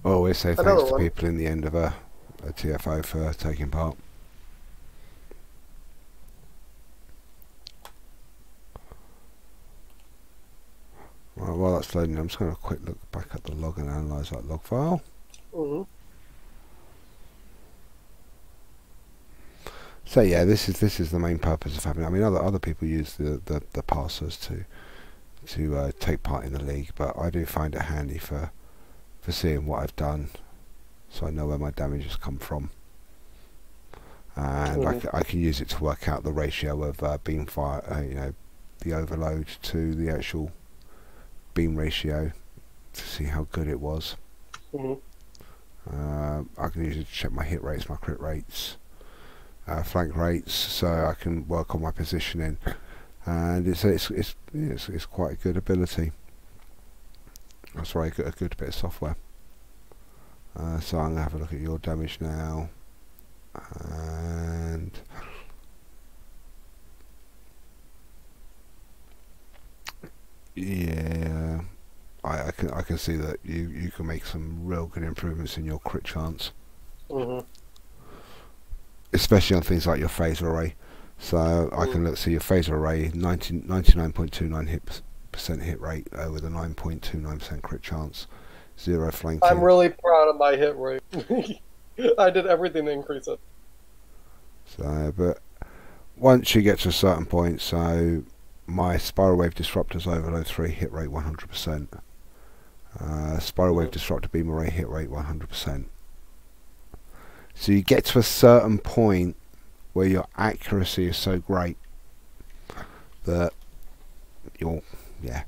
I always say Another thanks to one. people in the end of a TFO for taking part. Right, while that's loading, I'm just going to quick look back at the log and analyse that log file. Mm-hmm. So yeah, this is the main purpose of having. I mean, other people use the parsers to take part in the league, but I do find it handy for seeing what I've done, so I know where my damage has come from, and I can use it to work out the ratio of beam fire, the overload to the actual beam ratio to see how good it was. Mm-hmm. I can use it to check my hit rates, my crit rates, flank rates, so I can work on my positioning, and it's quite a good ability. That's right, a good bit of software. So I'm going to have a look at your damage now, and yeah, I can see that you can make some real good improvements in your crit chance. Mm-hmm. Especially on things like your phaser array. So I can see your phaser array 99.29% hit rate with a 9.29% crit chance, 0 flanking. I'm really proud of my hit rate. I did everything to increase it. So, but once you get to a certain point, so my Spiral Wave Disruptor's Overload 3 hit rate 100%. Spiral Wave Disruptor Beam Array hit rate 100%. So you get to a certain point where your accuracy is so great that you'll, yeah.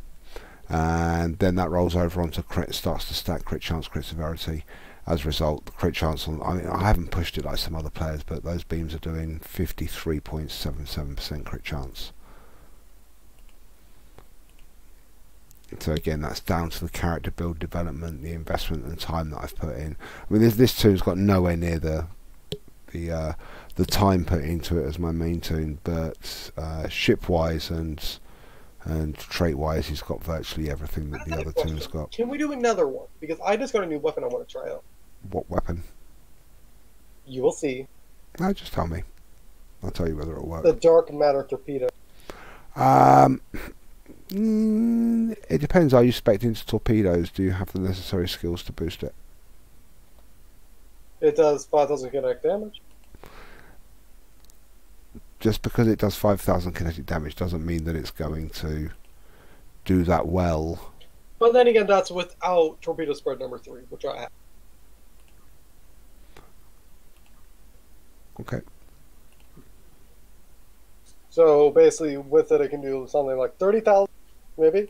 And then that rolls over onto crit, starts to stack crit chance, crit severity. As a result, the crit chance on, I mean, I haven't pushed it like some other players, but those beams are doing 53.77% crit chance. So again, that's down to the character build development, the investment and time that I've put in. I mean, this tune's got nowhere near the time put into it as my main tune, but ship-wise and trait-wise, he's got virtually everything that the other tune's got. Can we do another one? Because I just got a new weapon I want to try out. What weapon? You will see. No, just tell me. I'll tell you whether it'll work. The dark matter torpedo. It depends. Are you spec'd into torpedoes? Do you have the necessary skills to boost it? It does 5,000 kinetic damage. Just because it does 5,000 kinetic damage doesn't mean that it's going to do that well. But then again, that's without torpedo spread number 3, which I have. Okay. So basically, with it, I can do something like 30,000, maybe.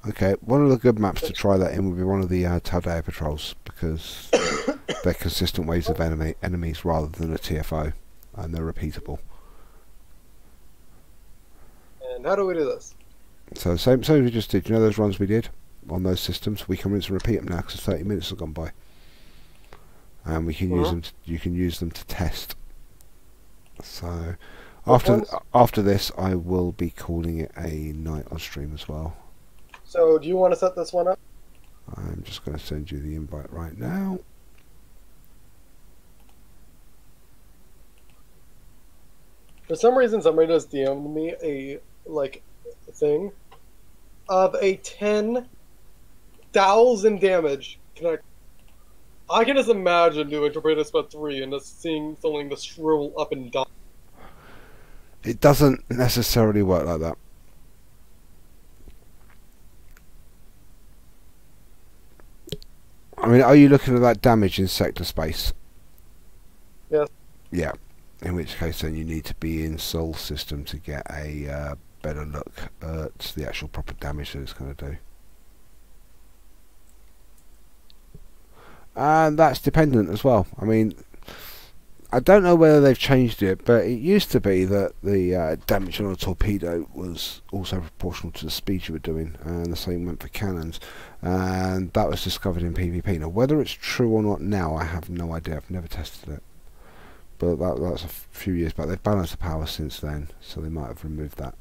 Okay, one of the good maps to try that in would be one of the Taldea patrols, because they're consistent waves of enemies rather than a TFO, and they're repeatable. And how do we do this? So same as we just did. You know those runs we did on those systems? We can rinse and repeat them now because 30 minutes have gone by, and we can use them. You can use them to test. So after this, I will be calling it a night on stream as well. So do you want to set this one up? I'm just going to send you the invite right now. For some reason, somebody just DM'd me a thing of a 10,000 damage connect. I can just imagine doing torpedo spread 3 and just seeing something just shrivel up and down. It doesn't necessarily work like that. I mean, are you looking at that damage in sector space? Yes. Yeah. In which case, then you need to be in Sol system to get a better look at the actual proper damage that it's going to do. And that's dependent as well. I mean, I don't know whether they've changed it, but it used to be that the damage on a torpedo was also proportional to the speed you were doing, and the same went for cannons, and that was discovered in PvP. Now, whether it's true or not now, I have no idea. I've never tested it, but that's a few years back. They've balanced the power since then, so they might have removed that.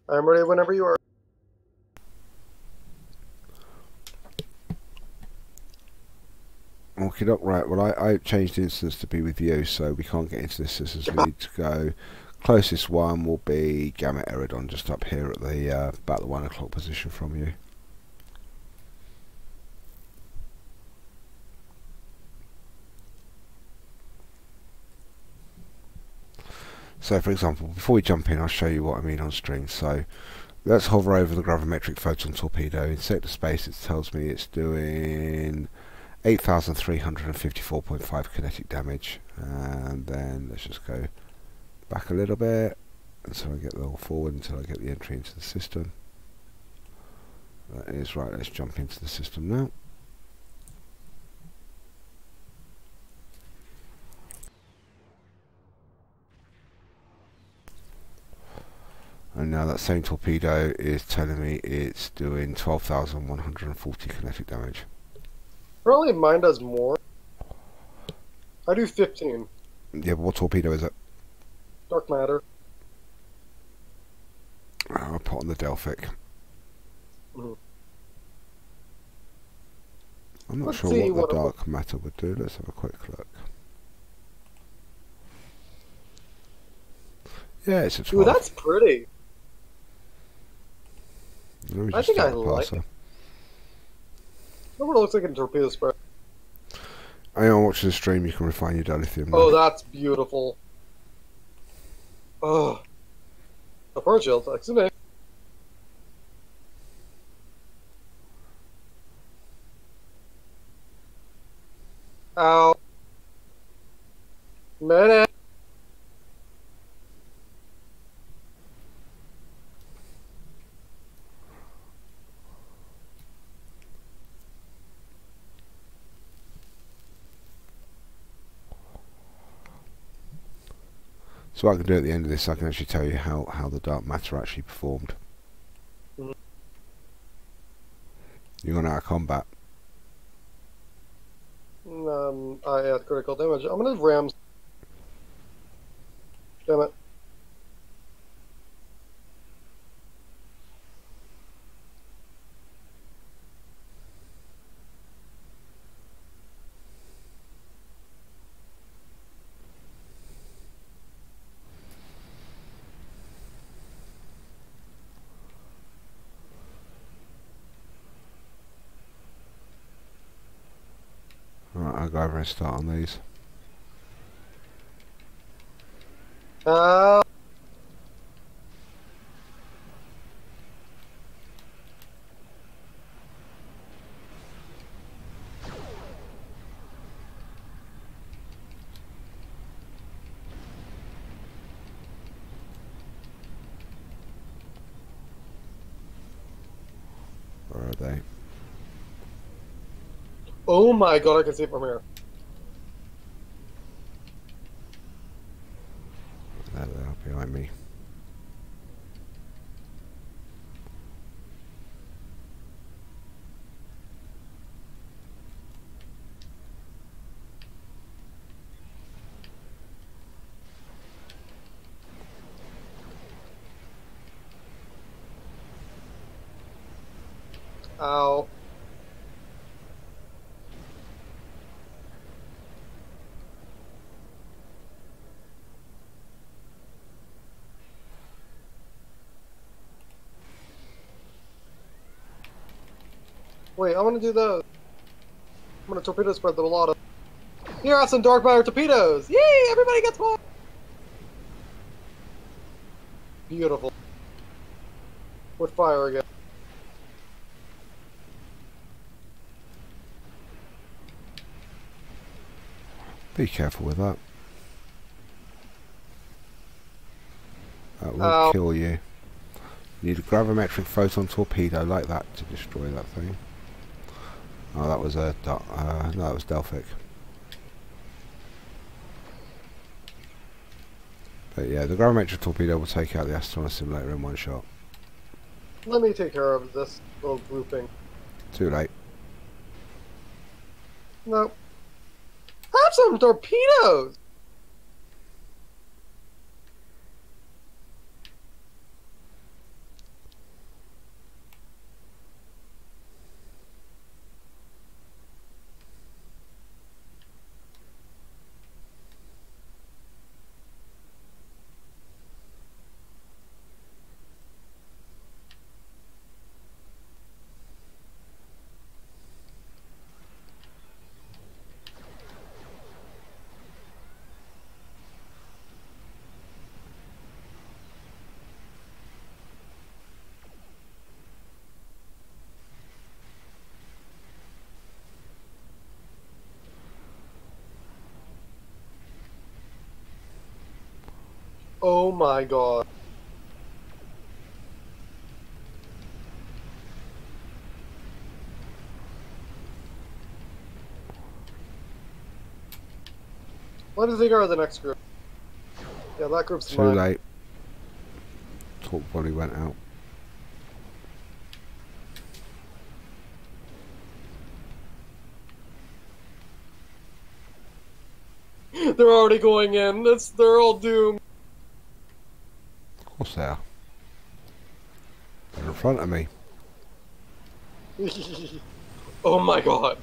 I'm ready whenever you are. Okay, right. Well, I changed the instance to be with you, so we can't get into this systems. We need to go. Closest one will be Gamma Eridon, just up here at the about the 1 o'clock position from you. So, for example, before we jump in, I'll show you what I mean on stream. So, let's hover over the gravimetric photon torpedo. In sector space, it tells me it's doing 8,354.5 kinetic damage. And then let's just go back a little bit until I get all forward, until I get the entry into the system. That is right. Let's jump into the system now. And now that same torpedo is telling me it's doing 12,140 kinetic damage. Probably mine does more. I do 15. Yeah, but what torpedo is it? Dark matter. I'll put on the Delphic. Mhm. I'm not Let's sure see what the what dark matter would do. Let's have a quick look. Yeah, it's a 12. Ooh, that's pretty. Let me I just think I start the like parser. Look what it looks like in torpedo spread. Anyone watching the stream, you can refine your dilithium. Oh, that's beautiful. Oh. A pearl shield, excuse me. Ow. Minute. So what I can do at the end of this, I can actually tell you how the dark matter actually performed. Mhm. You're going out of combat. I had critical damage. I'm gonna ram. Damn it. Alright, I'll go over and start on these. Ow. Where are they? Oh my god, I can see it from here. There they are, behind me. Ow. Wait, I'm gonna do the. I'm gonna torpedo spread them a lot of. Here are some dark matter torpedoes! Yay! Everybody gets one! Beautiful. With fire again. Be careful with that. That will Ow. kill you. You need a gravimetric photon torpedo like that to destroy that thing. Oh, that was a no, that was Delphic. But yeah, the gravimetric torpedo will take out the Astronaut simulator in one shot. Let me take care of this little grouping. Too late. No. Have some torpedoes! Oh my god. Let us figure out the next group. Yeah, that group's Too mine. late. Torp body went out. They're already going in. They're all doomed. Of course they are. They're in front of me. Oh my god.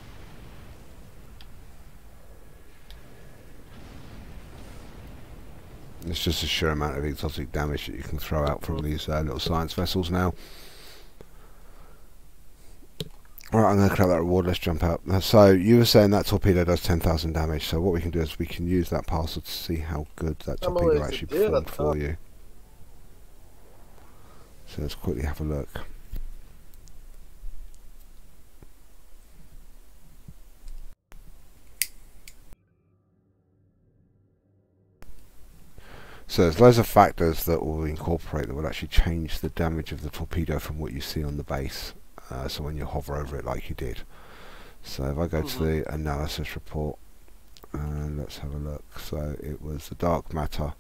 It's just a sheer amount of exotic damage that you can throw out from these little science vessels now. Alright, I'm going to collect that reward. Let's jump out. So, you were saying that torpedo does 10,000 damage. So, what we can do is we can use that parcel to see how good that torpedo actually performed for you. So, let's quickly have a look. So there's loads of factors that will incorporate that will actually change the damage of the torpedo from what you see on the base. So when you hover over it like you did. So if I go to the analysis report, and let's have a look. So it was the dark matter.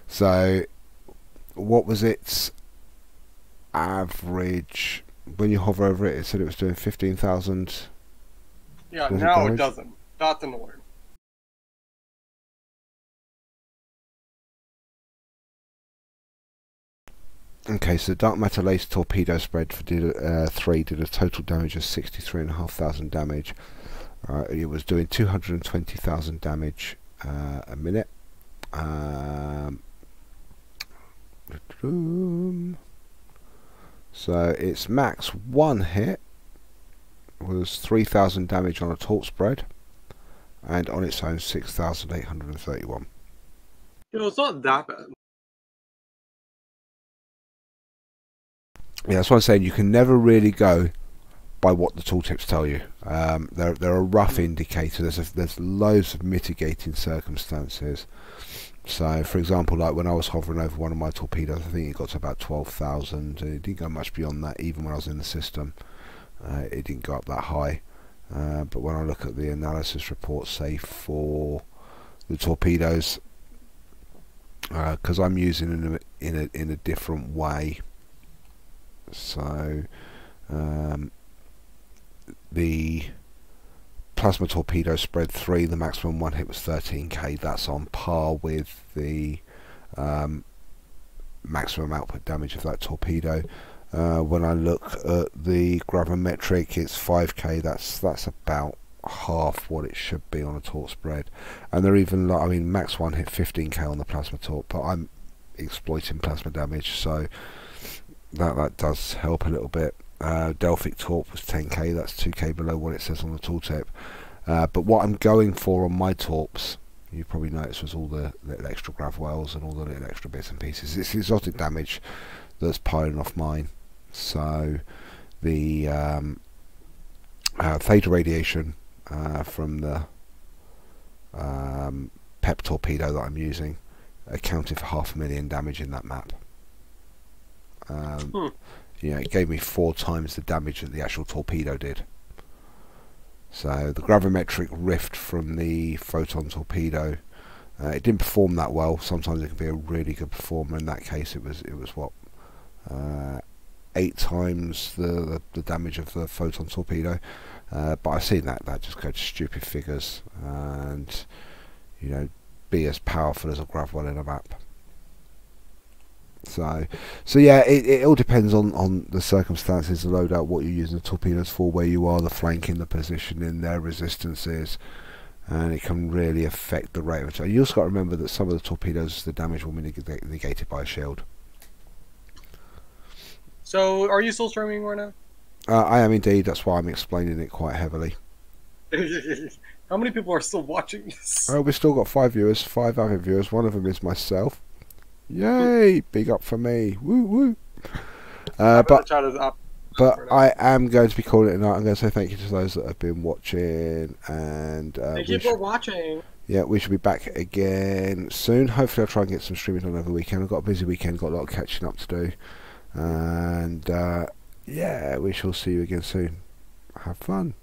So what was its average? When you hover over it, it said it was doing 15,000. Yeah, now it doesn't. That's annoying. Okay, so Dark Matter Lace torpedo spread for 3 did a total damage of 63,500 damage. It was doing 220,000 damage a minute. So its max one hit was 3,000 damage on a torp spread, and on its own 6,831. It's not that bad. Yeah, that's what I'm saying. You can never really go by what the tooltips tell you. They're a rough indicator. There's loads of mitigating circumstances. So, for example, like when I was hovering over one of my torpedoes, I think it got to about 12,000. It didn't go much beyond that, even when I was in the system. It didn't go up that high. But when I look at the analysis report, say for the torpedoes, because I'm using them in a different way. So the plasma torpedo spread 3, the maximum one hit was 13k. That's on par with the maximum output damage of that torpedo. When I look at the gravimetric, it's 5k. That's about half what it should be on a torp spread. And they're even, I mean, max one hit 15k on the plasma torp, but I'm exploiting plasma damage, so that does help a little bit. Delphic torp was 10k. That's 2k below what it says on the tooltip. But what I'm going for on my torps, you probably noticed, was all the little extra grav wells and all the little extra bits and pieces. It's exotic damage that's piling off mine. So the theta radiation from the PEP torpedo that I'm using accounted for 500,000 damage in that map. Yeah, it gave me 4 times the damage that the actual torpedo did. So the gravimetric rift from the photon torpedo, it didn't perform that well. Sometimes it can be a really good performer. In that case, it was what, 8 times the damage of the photon torpedo. But I've seen that just go to stupid figures, and you know, be as powerful as a grav well in a map. So yeah, it all depends on the circumstances, the loadout, what you're using the torpedoes for, where you are, the flanking, the positioning, their resistances, and it can really affect the rate of attack. You also got to remember that some of the torpedoes, the damage will be negated by a shield. So, are you still streaming right now? I am indeed. That's why I'm explaining it quite heavily. How many people are still watching this? Oh, we've still got 5 viewers, 5 avid viewers. One of them is myself. Yay! Big up for me. Woo woo. But I am going to be calling it a night. I'm going to say thank you to those that have been watching, and thank you for watching. Yeah, we should be back again soon. Hopefully I'll try and get some streaming done over the weekend. I've got a busy weekend, got a lot of catching up to do, and yeah, we shall see you again soon. Have fun.